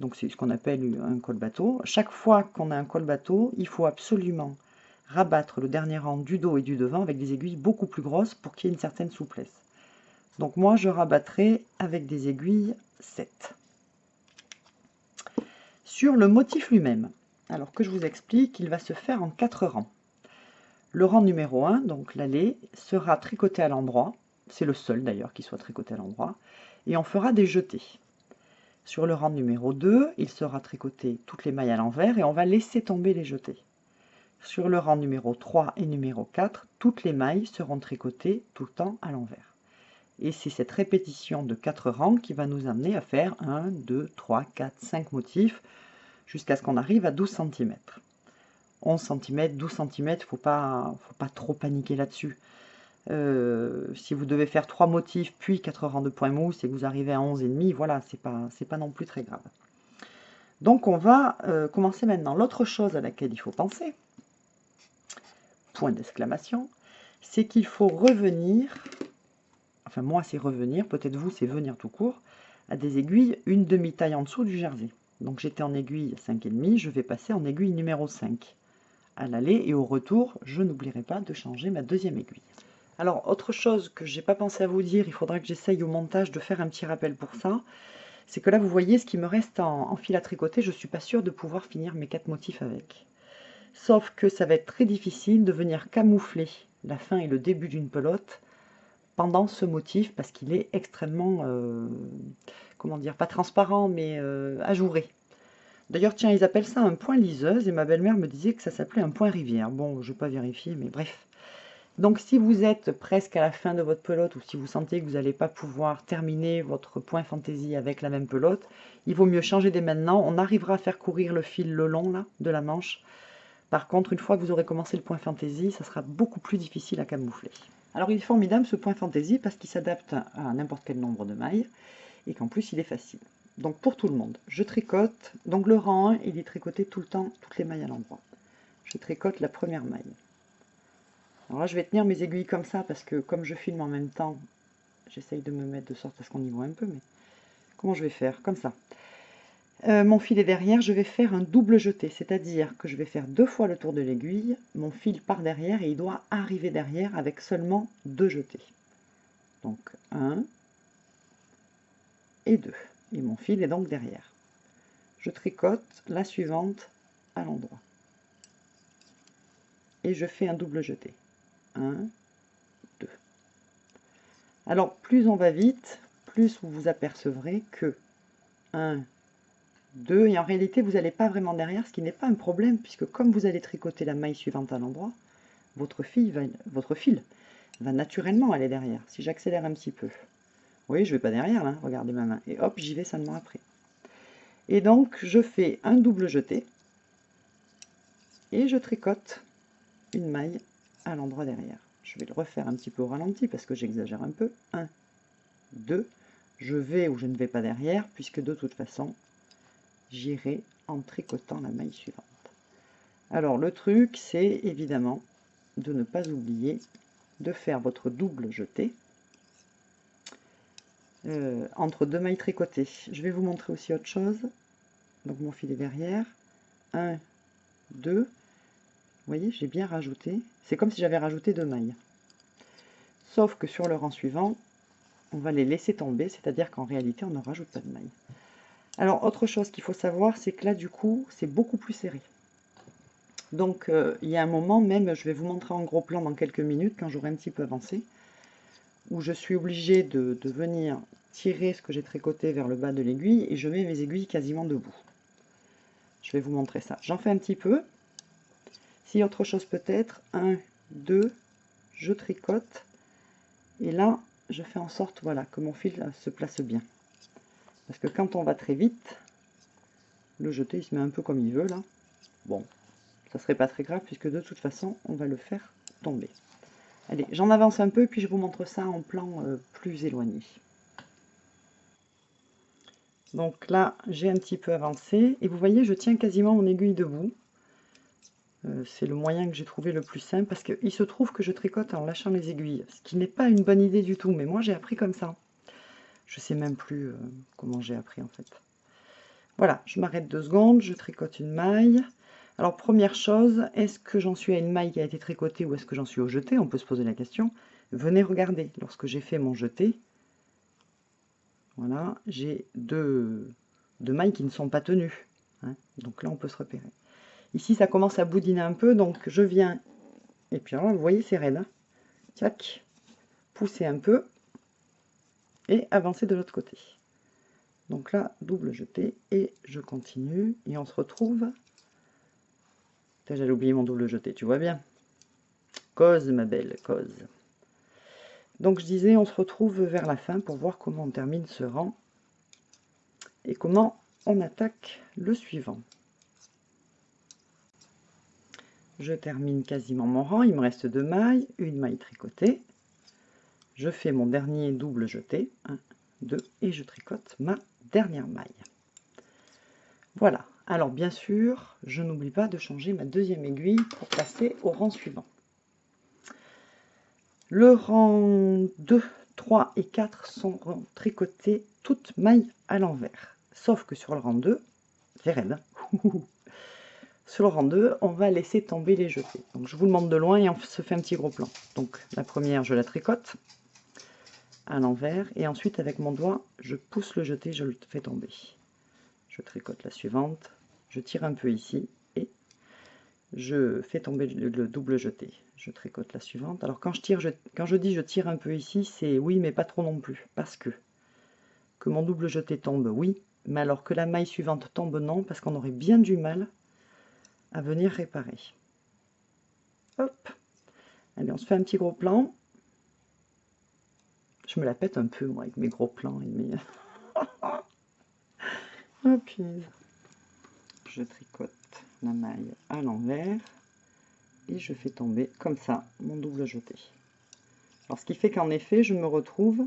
Donc c'est ce qu'on appelle un col bateau. Chaque fois qu'on a un col bateau, il faut absolument rabattre le dernier rang du dos et du devant avec des aiguilles beaucoup plus grosses pour qu'il y ait une certaine souplesse. Donc moi, je rabattrai avec des aiguilles 7. Sur le motif lui-même, alors que je vous explique, il va se faire en 4 rangs. Le rang numéro 1, donc l'allée, sera tricoté à l'endroit. C'est le seul d'ailleurs qui soit tricoté à l'endroit. Et on fera des jetés. Sur le rang numéro 2, il sera tricoté toutes les mailles à l'envers et on va laisser tomber les jetés. Sur le rang numéro 3 et numéro 4, toutes les mailles seront tricotées tout le temps à l'envers. Et c'est cette répétition de 4 rangs qui va nous amener à faire 1, 2, 3, 4, 5 motifs jusqu'à ce qu'on arrive à 12 cm. 11 cm, 12 cm, il ne faut pas trop paniquer là-dessus. Si vous devez faire 3 motifs puis 4 rangs de point mousse et que vous arrivez à 11,5, voilà, c'est pas non plus très grave. Donc on va commencer maintenant. L'autre chose à laquelle il faut penser, point d'exclamation, c'est qu'il faut revenir, enfin moi c'est revenir, peut-être vous c'est venir tout court, à des aiguilles une demi-taille en dessous du jersey. Donc j'étais en aiguille 5,5, je vais passer en aiguille numéro 5 à l'aller et au retour, je n'oublierai pas de changer ma deuxième aiguille. Alors autre chose que j'ai pas pensé à vous dire, il faudra que j'essaye au montage de faire un petit rappel pour ça, c'est que là vous voyez ce qui me reste en fil à tricoter, je suis pas sûre de pouvoir finir mes 4 motifs avec. Sauf que ça va être très difficile de venir camoufler la fin et le début d'une pelote pendant ce motif parce qu'il est extrêmement, comment dire, pas transparent mais ajouré. D'ailleurs, tiens, ils appellent ça un point liseuse et ma belle-mère me disait que ça s'appelait un point rivière. Bon, je ne vais pas vérifier, mais bref. Donc, si vous êtes presque à la fin de votre pelote ou si vous sentez que vous n'allez pas pouvoir terminer votre point fantaisie avec la même pelote, il vaut mieux changer dès maintenant. On arrivera à faire courir le fil le long là, de la manche. Par contre, une fois que vous aurez commencé le point fantaisie, ça sera beaucoup plus difficile à camoufler. Alors, il est formidable ce point fantaisie parce qu'il s'adapte à n'importe quel nombre de mailles et qu'en plus, il est facile. Donc, pour tout le monde, je tricote. Donc, le rang 1, il est tricoté tout le temps, toutes les mailles à l'endroit. Je tricote la première maille. Alors là, je vais tenir mes aiguilles comme ça parce que comme je filme en même temps, j'essaye de me mettre de sorte à ce qu'on y voit un peu, mais comment je vais faire? Comme ça. Mon fil est derrière, je vais faire un double jeté, c'est-à-dire que je vais faire 2 fois le tour de l'aiguille, mon fil part derrière et il doit arriver derrière avec seulement 2 jetés. Donc 1 et 2. Et mon fil est donc derrière. Je tricote la suivante à l'endroit. Et je fais un double jeté. 1, 2. Alors, plus on va vite, plus vous vous apercevrez que 1, 2, et en réalité, vous n'allez pas vraiment derrière, ce qui n'est pas un problème, puisque comme vous allez tricoter la maille suivante à l'endroit, votre fil va naturellement aller derrière. Si j'accélère un petit peu, oui, je ne vais pas derrière, là, regardez ma main, et hop, j'y vais seulement après. Et donc, je fais un double jeté, et je tricote une maille à l'endroit derrière. Je vais le refaire un petit peu au ralenti, parce que j'exagère un peu. 1, 2, je vais ou je ne vais pas derrière, puisque de toute façon, j'irai en tricotant la maille suivante. Alors le truc, c'est évidemment de ne pas oublier de faire votre double jeté entre 2 mailles tricotées. Je vais vous montrer aussi autre chose. Donc mon fil est derrière. 1, 2. Vous voyez, j'ai bien rajouté. C'est comme si j'avais rajouté 2 mailles. Sauf que sur le rang suivant, on va les laisser tomber, c'est-à-dire qu'en réalité, on ne rajoute pas de mailles. Alors, autre chose qu'il faut savoir, c'est que là, du coup, c'est beaucoup plus serré. Donc, il y a un moment même, je vais vous montrer en gros plan dans quelques minutes, quand j'aurai un petit peu avancé, où je suis obligée de venir tirer ce que j'ai tricoté vers le bas de l'aiguille, et je mets mes aiguilles quasiment debout. Je vais vous montrer ça. J'en fais un petit peu. Si autre chose peut-être, 1, 2, je tricote, et là, je fais en sorte, voilà, que mon fil se place bien. Parce que quand on va très vite, le jeté, il se met un peu comme il veut, là. Bon, ça serait pas très grave, puisque de toute façon, on va le faire tomber. Allez, j'en avance un peu, puis je vous montre ça en plan plus éloigné. Donc là, j'ai un petit peu avancé, et vous voyez, je tiens quasiment mon aiguille debout. C'est le moyen que j'ai trouvé le plus simple, parce qu'il se trouve que je tricote en lâchant les aiguilles, ce qui n'est pas une bonne idée du tout, mais moi j'ai appris comme ça. Je sais même plus comment j'ai appris en fait. Voilà, je m'arrête 2 secondes, je tricote une maille. Alors première chose, est-ce que j'en suis à une maille qui a été tricotée ou est-ce que j'en suis au jeté? On peut se poser la question. Venez regarder, lorsque j'ai fait mon jeté, voilà, j'ai deux mailles qui ne sont pas tenues. Hein, donc là, on peut se repérer. Ici, ça commence à boudiner un peu, donc je viens, et puis alors, vous voyez, c'est raide. Hein, tac, pousser un peu, et avancer de l'autre côté. Donc là, double jeté, et je continue, et on se retrouve... J'allais oublier mon double jeté, tu vois bien. Cause, ma belle, cause. Donc je disais, on se retrouve vers la fin pour voir comment on termine ce rang, et comment on attaque le suivant. Je termine quasiment mon rang, il me reste 2 mailles, une maille tricotée. Je fais mon dernier double jeté, 1, 2, et je tricote ma dernière maille. Voilà, alors bien sûr, je n'oublie pas de changer ma deuxième aiguille pour passer au rang suivant. Le rang 2, 3 et 4 sont tricotés toutes mailles à l'envers. Sauf que sur le rang 2, c'est raide. Sur le rang 2, on va laisser tomber les jetés. Donc je vous le montre de loin et on se fait un petit gros plan. Donc la première, je la tricote à l'envers et ensuite avec mon doigt, je pousse le jeté, je le fais tomber. Je tricote la suivante, je tire un peu ici et je fais tomber le double jeté. je tricote la suivante. Alors quand je dis je tire un peu ici, c'est oui mais pas trop non plus, parce que mon double jeté tombe, oui, mais alors que la maille suivante tombe, non, parce qu'on aurait bien du mal à venir réparer. Hop, allez, on se fait un petit gros plan. Je me la pète un peu, moi, avec mes gros plans et mes... Oh, punaise. Je tricote la maille à l'envers et je fais tomber comme ça mon double jeté. Alors, ce qui fait qu'en effet, je me retrouve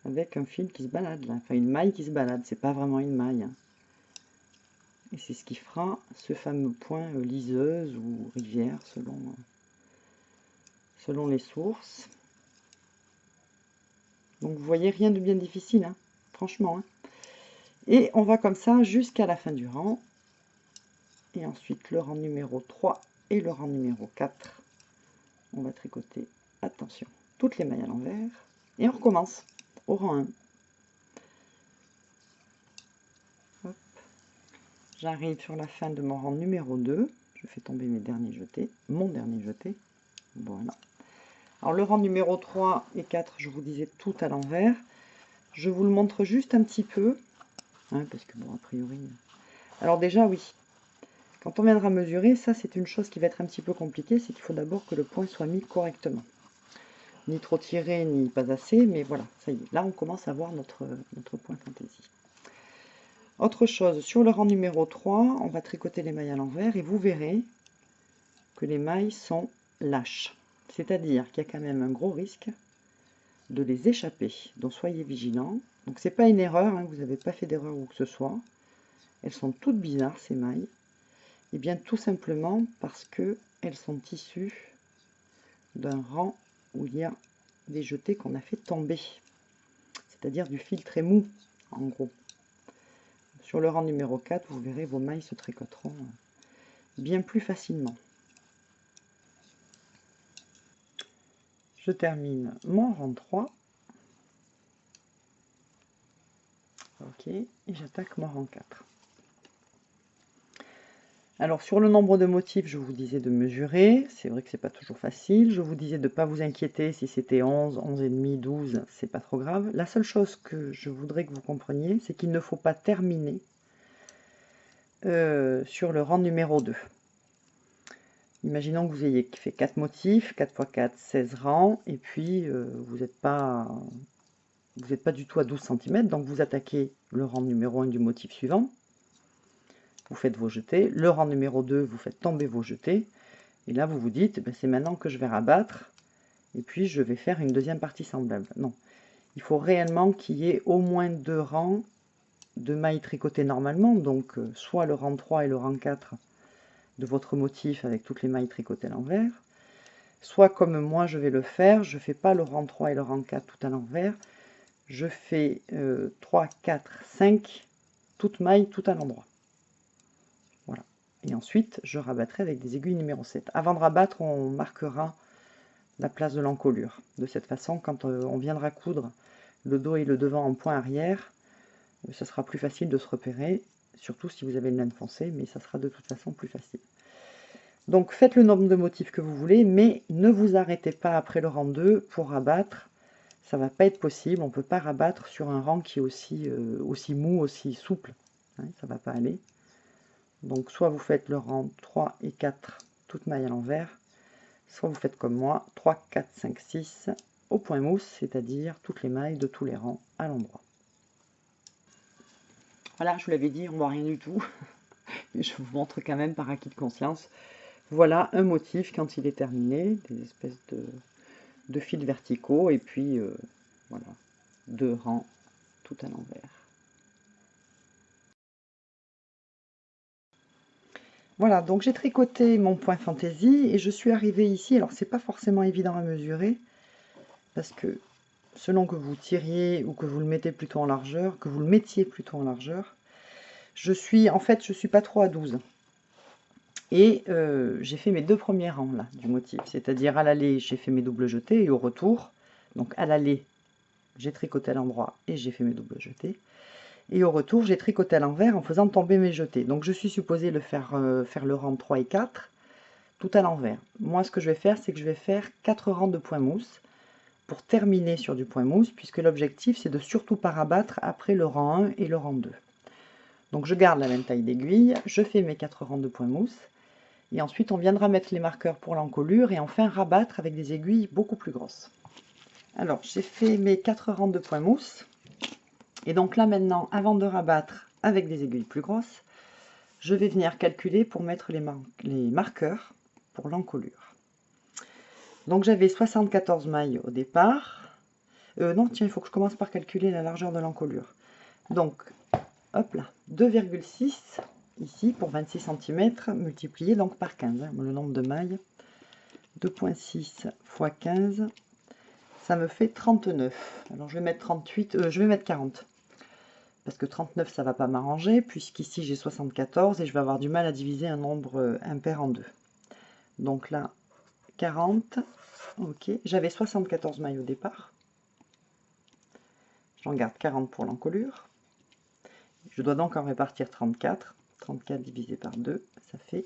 avec un fil qui se balade, là. Enfin, une maille qui se balade, c'est pas vraiment une maille. Et c'est ce qui fera ce fameux point liseuse ou rivière, selon les sources. Donc vous voyez, rien de bien difficile, hein, franchement. Hein. Et on va comme ça jusqu'à la fin du rang. Et ensuite le rang numéro 3 et le rang numéro 4. On va tricoter, attention, toutes les mailles à l'envers. Et on recommence au rang 1. J'arrive sur la fin de mon rang numéro 2. Je fais tomber mes derniers jetés, mon dernier jeté. Voilà. Alors le rang numéro 3 et 4, je vous disais tout à l'envers. Je vous le montre juste un petit peu. Hein, parce que bon, a priori... Alors déjà, oui. Quand on viendra mesurer, ça c'est une chose qui va être un petit peu compliquée. C'est qu'il faut d'abord que le point soit mis correctement. Ni trop tiré, ni pas assez. Mais voilà, ça y est. Là, on commence à voir notre point fantaisie. Autre chose, sur le rang numéro 3, on va tricoter les mailles à l'envers et vous verrez que les mailles sont lâches. C'est-à-dire qu'il y a quand même un gros risque de les échapper. Donc soyez vigilants. Donc c'est pas une erreur, hein, vous n'avez pas fait d'erreur ou que ce soit. Elles sont toutes bizarres ces mailles. Et bien tout simplement parce que elles sont issues d'un rang où il y a des jetés qu'on a fait tomber. C'est-à-dire du fil très mou, en gros. Sur le rang numéro 4, vous verrez, vos mailles se tricoteront bien plus facilement. Je termine mon rang 3. Ok, et j'attaque mon rang 4. Alors sur le nombre de motifs, je vous disais de mesurer. C'est vrai que c'est pas toujours facile. Je vous disais de ne pas vous inquiéter si c'était 11, 11,5, 12, c'est pas trop grave. La seule chose que je voudrais que vous compreniez, c'est qu'il ne faut pas terminer sur le rang numéro 2. Imaginons que vous ayez fait 4 motifs, 4 x 4, 16 rangs, et puis vous n'êtes pas du tout à 12 cm, donc vous attaquez le rang numéro 1 du motif suivant, vous faites vos jetés, le rang numéro 2, vous faites tomber vos jetés, et là vous vous dites, ben, c'est maintenant que je vais rabattre, et puis je vais faire une deuxième partie semblable. Non, il faut réellement qu'il y ait au moins 2 rangs de mailles tricotées normalement, donc soit le rang 3 et le rang 4 de votre motif avec toutes les mailles tricotées à l'envers, soit comme moi je vais le faire, je ne fais pas le rang 3 et le rang 4 tout à l'envers, je fais 3, 4, 5, toutes mailles tout à l'endroit. Voilà. Et ensuite, je rabattrai avec des aiguilles numéro 7. Avant de rabattre, on marquera la place de l'encolure. De cette façon, quand on viendra coudre le dos et le devant en point arrière, ça sera plus facile de se repérer, surtout si vous avez une laine foncée, mais ça sera de toute façon plus facile. Donc faites le nombre de motifs que vous voulez, mais ne vous arrêtez pas après le rang 2 pour rabattre. Ça ne va pas être possible, on ne peut pas rabattre sur un rang qui est aussi mou, aussi souple. Hein, ça ne va pas aller. Donc soit vous faites le rang 3 et 4, toutes mailles à l'envers, soit vous faites comme moi, 3, 4, 5, 6, au point mousse, c'est-à-dire toutes les mailles de tous les rangs à l'endroit. Voilà, je vous l'avais dit, on ne voit rien du tout. Mais je vous montre quand même par acquis de conscience. Voilà un motif quand il est terminé, des espèces de fils verticaux, et puis voilà, 2 rangs tout à l'envers. Voilà, donc j'ai tricoté mon point fantaisie et je suis arrivée ici. Alors c'est pas forcément évident à mesurer parce que selon que vous tiriez ou que vous le mettez plutôt en largeur, que vous le mettiez plutôt en largeur, je suis pas trop à 12. Et j'ai fait mes 2 premiers rangs là du motif, c'est-à-dire à l'aller j'ai fait mes doubles jetés et au retour, donc à l'aller j'ai tricoté à l'endroit et j'ai fait mes doubles jetés. Et au retour, j'ai tricoté à l'envers en faisant tomber mes jetés. Donc je suis supposée faire le rang 3 et 4 tout à l'envers. Moi, ce que je vais faire, c'est que je vais faire 4 rangs de point mousse pour terminer sur du point mousse, puisque l'objectif, c'est de surtout pas rabattre après le rang 1 et le rang 2. Donc, je garde la même taille d'aiguille, je fais mes 4 rangs de point mousse, et ensuite, on viendra mettre les marqueurs pour l'encolure, et enfin rabattre avec des aiguilles beaucoup plus grosses. Alors, j'ai fait mes 4 rangs de point mousse, et donc là, maintenant, avant de rabattre avec des aiguilles plus grosses, je vais venir calculer pour mettre les marqueurs pour l'encolure. Donc j'avais 74 mailles au départ. Non, tiens, il faut que je commence par calculer la largeur de l'encolure. Donc, hop là, 2,6 ici pour 26 cm, multiplié donc par 15, hein, le nombre de mailles. 2,6 x 15, ça me fait 39. Alors je vais mettre 38, je vais mettre 40. Parce que 39, ça ne va pas m'arranger, puisqu'ici j'ai 74 et je vais avoir du mal à diviser un nombre impair en deux. Donc là, 40, ok. J'avais 74 mailles au départ. J'en garde 40 pour l'encolure. Je dois donc en répartir 34. 34 divisé par 2, ça fait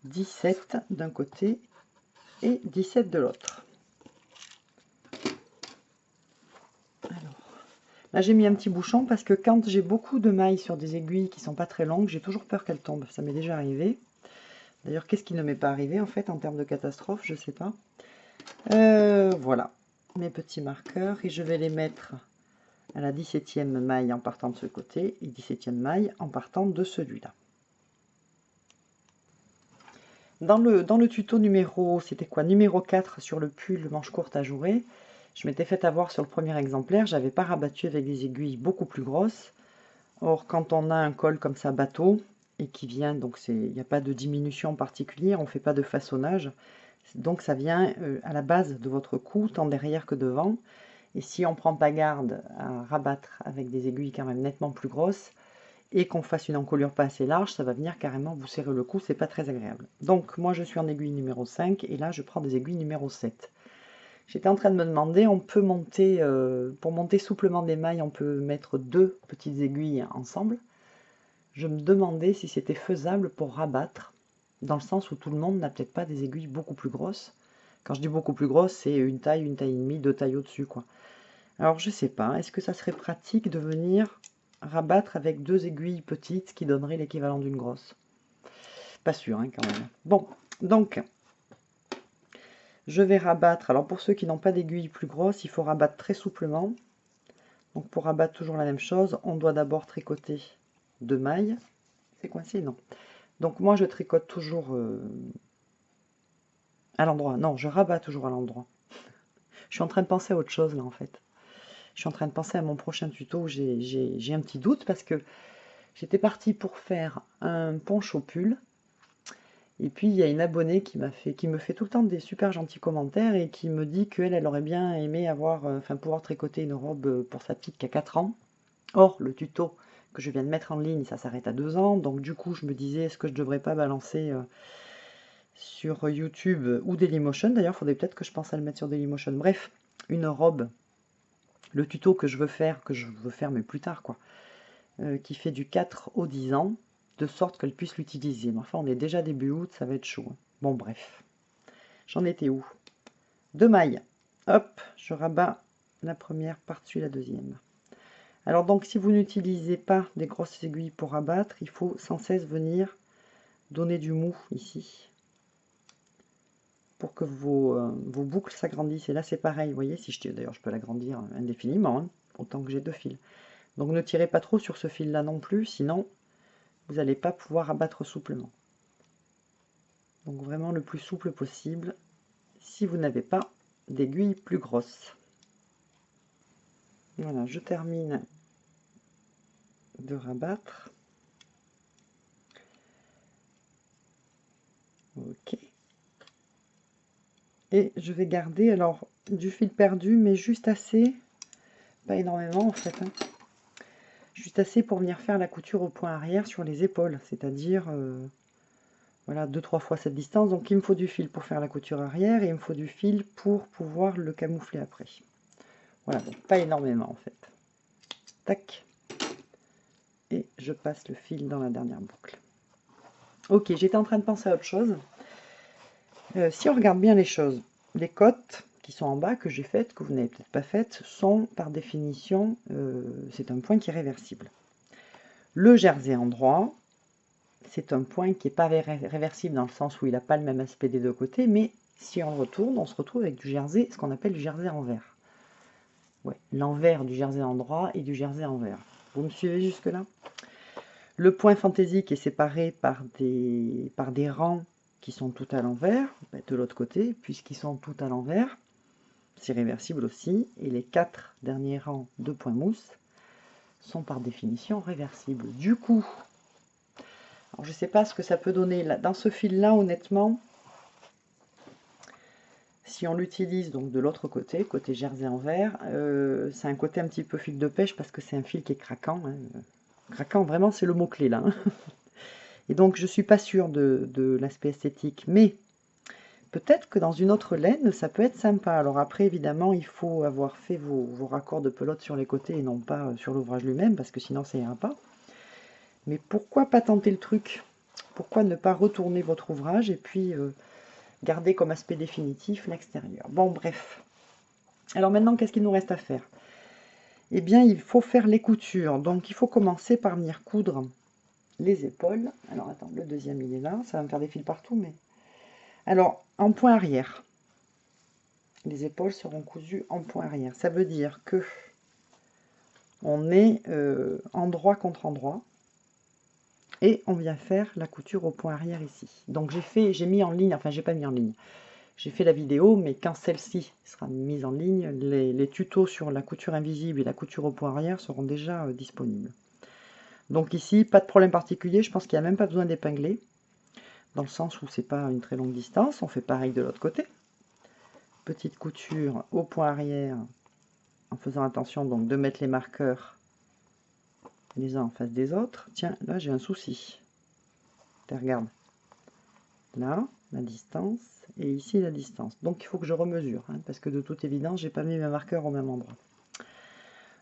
17 d'un côté et 17 de l'autre. Là, j'ai mis un petit bouchon parce que quand j'ai beaucoup de mailles sur des aiguilles qui sont pas très longues, j'ai toujours peur qu'elles tombent. Ça m'est déjà arrivé. D'ailleurs, qu'est-ce qui ne m'est pas arrivé en fait en termes de catastrophe? Je sais pas. Voilà mes petits marqueurs et je vais les mettre à la 17e maille en partant de ce côté et 17e maille en partant de celui-là. Dans le tuto numéro, c'était quoi? Numéro 4 sur le pull manche courte ajourée. Je m'étais fait avoir sur le premier exemplaire, j'avais pas rabattu avec des aiguilles beaucoup plus grosses. Or, quand on a un col comme ça bateau, et qui vient, donc il n'y a pas de diminution particulière, on ne fait pas de façonnage, donc ça vient à la base de votre cou, tant derrière que devant. Et si on ne prend pas garde à rabattre avec des aiguilles quand même nettement plus grosses, et qu'on fasse une encolure pas assez large, ça va venir carrément vous serrer le cou, c'est pas très agréable. Donc moi je suis en aiguille numéro 5, et là je prends des aiguilles numéro 7. J'étais en train de me demander, on peut monter, pour monter souplement des mailles, on peut mettre 2 petites aiguilles ensemble. Je me demandais si c'était faisable pour rabattre, dans le sens où tout le monde n'a peut-être pas des aiguilles beaucoup plus grosses. Quand je dis beaucoup plus grosses, c'est une taille et demie, 2 tailles au-dessus, quoi. Alors je sais pas, est-ce que ça serait pratique de venir rabattre avec 2 aiguilles petites qui donneraient l'équivalent d'une grosse? Pas sûr, hein, quand même. Bon, donc je vais rabattre. Alors pour ceux qui n'ont pas d'aiguilles plus grosses, il faut rabattre très souplement. Donc pour rabattre toujours la même chose, on doit d'abord tricoter 2 mailles. C'est coincé? Non. Donc moi je tricote toujours à l'endroit. Non, je rabats toujours à l'endroit. Je suis en train de penser à autre chose là en fait. Je suis en train de penser à mon prochain tuto où j'ai un petit doute parce que j'étais partie pour faire un poncho pull. Et puis il y a une abonnée qui me fait tout le temps des super gentils commentaires et qui me dit qu'elle aurait bien aimé avoir, pouvoir tricoter une robe pour sa petite qui a 4 ans. Or, le tuto que je viens de mettre en ligne, ça s'arrête à 2 ans. Donc du coup, je me disais, est-ce que je ne devrais pas balancer sur YouTube ou Dailymotion? D'ailleurs, il faudrait peut-être que je pense à le mettre sur Dailymotion. Bref, une robe, le tuto que je veux faire mais plus tard, quoi, qui fait du 4 au 10 ans, de sorte qu'elle puisse l'utiliser. Mais enfin, on est déjà début août, ça va être chaud. Bon, bref. J'en étais où? 2 mailles. Hop, je rabats la première par-dessus la deuxième. Alors donc, si vous n'utilisez pas des grosses aiguilles pour rabattre, il faut sans cesse venir donner du mou ici, pour que vos boucles s'agrandissent. Et là, c'est pareil, vous voyez, si je tire, d'ailleurs, je peux l'agrandir indéfiniment, hein, autant que j'ai 2 fils. Donc, ne tirez pas trop sur ce fil-là non plus, sinon, vous n'allez pas pouvoir abattre souplement. Donc, vraiment le plus souple possible, si vous n'avez pas d'aiguille plus grosse. Voilà, je termine de rabattre. Ok. Et je vais garder, alors, du fil perdu, mais juste assez, pas énormément en fait, hein, juste assez pour venir faire la couture au point arrière sur les épaules, c'est-à-dire, voilà, 2-3 fois cette distance. Donc il me faut du fil pour faire la couture arrière et il me faut du fil pour pouvoir le camoufler après. Voilà, donc pas énormément en fait. Tac. Et je passe le fil dans la dernière boucle. Ok, j'étais en train de penser à autre chose. Si on regarde bien les choses, les côtes qui sont en bas, que j'ai faites, que vous n'avez peut-être pas faites, sont par définition, c'est un point qui est réversible. Le jersey en droit, c'est un point qui n'est pas réversible dans le sens où il n'a pas le même aspect des deux côtés, mais si on le retourne, on se retrouve avec du jersey, ce qu'on appelle du jersey envers. Ouais, l'envers du jersey en droit et du jersey envers. Vous me suivez jusque-là? Le point fantaisique est séparé par des rangs qui sont tout à l'envers, de l'autre côté, puisqu'ils sont tout à l'envers, c'est réversible aussi, et les 4 derniers rangs de points mousse sont par définition réversibles. Du coup, alors je ne sais pas ce que ça peut donner là, dans ce fil-là, honnêtement, si on l'utilise donc de l'autre côté, côté jersey envers, c'est un côté un petit peu fil de pêche parce que c'est un fil qui est craquant. Hein. Craquant, vraiment, c'est le mot-clé là. Hein. Et donc, je ne suis pas sûre de l'aspect esthétique, mais peut-être que dans une autre laine, ça peut être sympa. Alors après, évidemment, il faut avoir fait vos raccords de pelote sur les côtés et non pas sur l'ouvrage lui-même, parce que sinon, ça ira pas. Mais pourquoi pas tenter le truc? Pourquoi ne pas retourner votre ouvrage et puis garder comme aspect définitif l'extérieur? Bon, bref. Alors maintenant, qu'est-ce qu'il nous reste à faire? Eh bien, il faut faire les coutures. Donc, il faut commencer par venir coudre les épaules. Alors, attends, le deuxième, il est là. Ça va me faire des fils partout, mais... Alors, en point arrière. Les épaules seront cousues en point arrière. Ça veut dire que on est endroit contre endroit. Et on vient faire la couture au point arrière ici. Donc, j'ai mis en ligne, enfin, j'ai pas mis en ligne. J'ai fait la vidéo, mais quand celle-ci sera mise en ligne, les tutos sur la couture invisible et la couture au point arrière seront déjà disponibles. Donc ici, pas de problème particulier, je pense qu'il n'y a même pas besoin d'épingler, dans le sens où c'est pas une très longue distance. On fait pareil de l'autre côté. Petite couture au point arrière, en faisant attention donc de mettre les marqueurs les uns en face des autres. Tiens, là j'ai un souci. Regarde. Là, la distance, et ici la distance. Donc il faut que je remesure, hein, parce que de toute évidence, j'ai pas mis mes marqueurs au même endroit.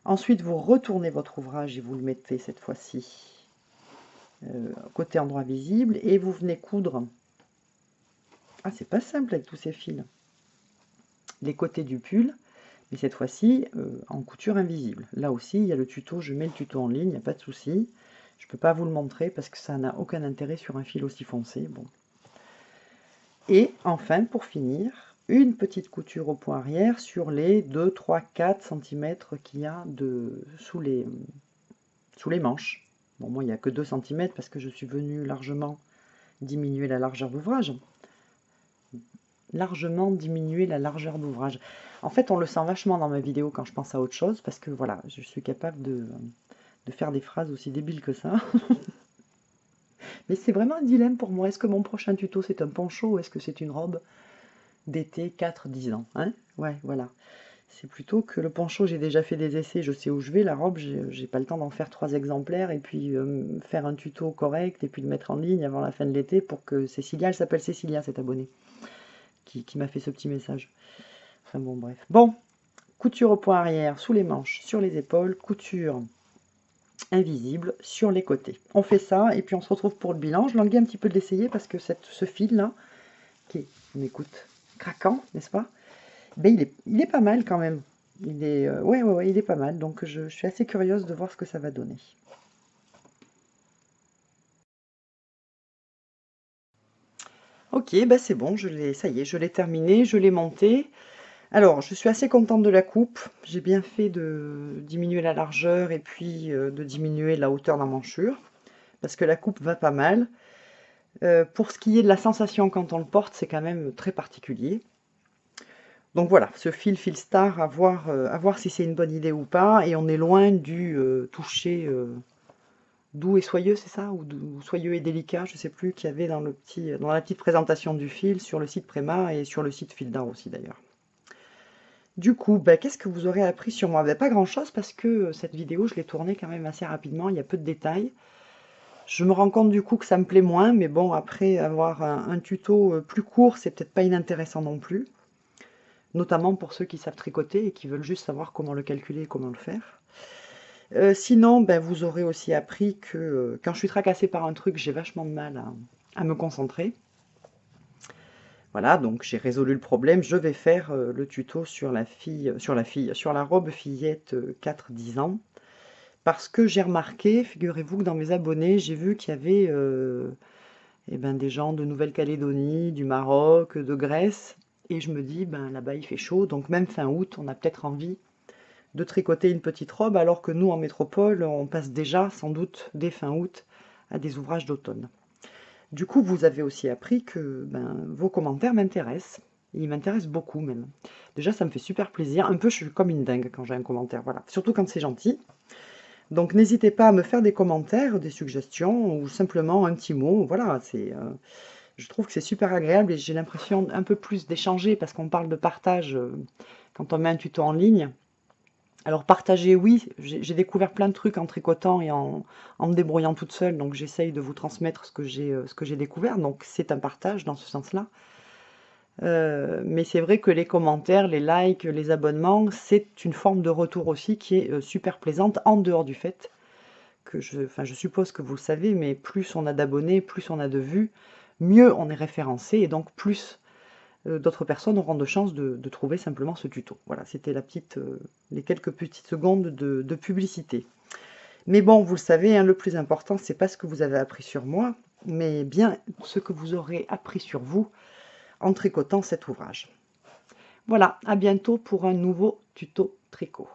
Ensuite, vous retournez votre ouvrage et vous le mettez cette fois-ci côté endroit visible, et vous venez coudre. Ah, c'est pas simple avec tous ces fils. Les côtés du pull, mais cette fois-ci en couture invisible. Là aussi, il y a le tuto, je mets le tuto en ligne, il n'y a pas de souci. Je ne peux pas vous le montrer parce que ça n'a aucun intérêt sur un fil aussi foncé. Bon. Et enfin, pour finir, une petite couture au point arrière sur les 2, 3, 4 cm qu'il y a sous les manches. Bon, moi, il n'y a que 2 cm parce que je suis venue largement diminuer la largeur d'ouvrage. Largement diminuer la largeur d'ouvrage. En fait, on le sent vachement dans ma vidéo quand je pense à autre chose, parce que voilà, je suis capable de faire des phrases aussi débiles que ça. Mais c'est vraiment un dilemme pour moi. Est-ce que mon prochain tuto, c'est un poncho ou est-ce que c'est une robe d'été 4-10 ans, hein? Ouais, voilà. C'est plutôt que le poncho, j'ai déjà fait des essais, je sais où je vais. La robe, j'ai pas le temps d'en faire 3 exemplaires et puis faire un tuto correct et puis le mettre en ligne avant la fin de l'été pour que Cécilia, elle s'appelle Cécilia, cette abonnée, qui m'a fait ce petit message. Enfin bon, bref. Bon, couture au point arrière, sous les manches, sur les épaules, couture invisible sur les côtés. On fait ça et puis on se retrouve pour le bilan. Je languis un petit peu de l'essayer parce que ce fil là, qui est, on écoute, craquant, n'est-ce pas? Ben, il est pas mal quand même. Il est, ouais, il est pas mal. Donc je suis assez curieuse de voir ce que ça va donner. Ok, ben c'est bon, ça y est, je l'ai terminé, je l'ai monté. Alors, je suis assez contente de la coupe. J'ai bien fait de diminuer la largeur et puis de diminuer la hauteur d'emmanchure, parce que la coupe va pas mal. Pour ce qui est de la sensation quand on le porte, c'est quand même très particulier. Donc voilà, ce fil Star, à voir si c'est une bonne idée ou pas. Et on est loin du toucher doux et soyeux, c'est ça? Ou soyeux et délicat, je sais plus, qu'il y avait dans la petite présentation du fil sur le site Préma et sur le site Fildar aussi d'ailleurs. Du coup, ben, qu'est-ce que vous aurez appris sur moi? Ben, pas grand-chose parce que cette vidéo, je l'ai tournée quand même assez rapidement, il y a peu de détails. Je me rends compte du coup que ça me plaît moins, mais bon, après avoir un tuto plus court, c'est peut-être pas inintéressant non plus. Notamment pour ceux qui savent tricoter et qui veulent juste savoir comment le calculer et comment le faire. Sinon, ben, vous aurez aussi appris que quand je suis tracassée par un truc, j'ai vachement de mal à me concentrer. Voilà, donc j'ai résolu le problème. Je vais faire le tuto sur la robe fillette 4-10 ans. Parce que j'ai remarqué, figurez-vous que dans mes abonnés, j'ai vu qu'il y avait eh ben, des gens de Nouvelle-Calédonie, du Maroc, de Grèce. Et je me dis, ben, là-bas il fait chaud, donc même fin août, on a peut-être envie de tricoter une petite robe, alors que nous, en métropole, on passe déjà, sans doute, dès fin août, à des ouvrages d'automne. Du coup, vous avez aussi appris que ben, vos commentaires m'intéressent. Ils m'intéressent beaucoup même. Déjà, ça me fait super plaisir. Un peu, je suis comme une dingue quand j'ai un commentaire. Voilà. Surtout quand c'est gentil. Donc, n'hésitez pas à me faire des commentaires, des suggestions ou simplement un petit mot. Voilà, je trouve que c'est super agréable et j'ai l'impression un peu plus d'échanger parce qu'on parle de partage quand on met un tuto en ligne. Alors partager, oui, j'ai découvert plein de trucs en tricotant et en me débrouillant toute seule, donc j'essaye de vous transmettre ce que j'ai découvert, donc c'est un partage dans ce sens-là. Mais c'est vrai que les commentaires, les likes, les abonnements, c'est une forme de retour aussi qui est super plaisante, en dehors du fait que je suppose que vous le savez, mais plus on a d'abonnés, plus on a de vues, mieux on est référencé, et donc plus d'autres personnes auront de chances de trouver simplement ce tuto. Voilà, c'était les quelques petites secondes de publicité. Mais bon, vous le savez, hein, le plus important, c'est pas ce que vous avez appris sur moi, mais bien ce que vous aurez appris sur vous en tricotant cet ouvrage. Voilà, à bientôt pour un nouveau tuto tricot.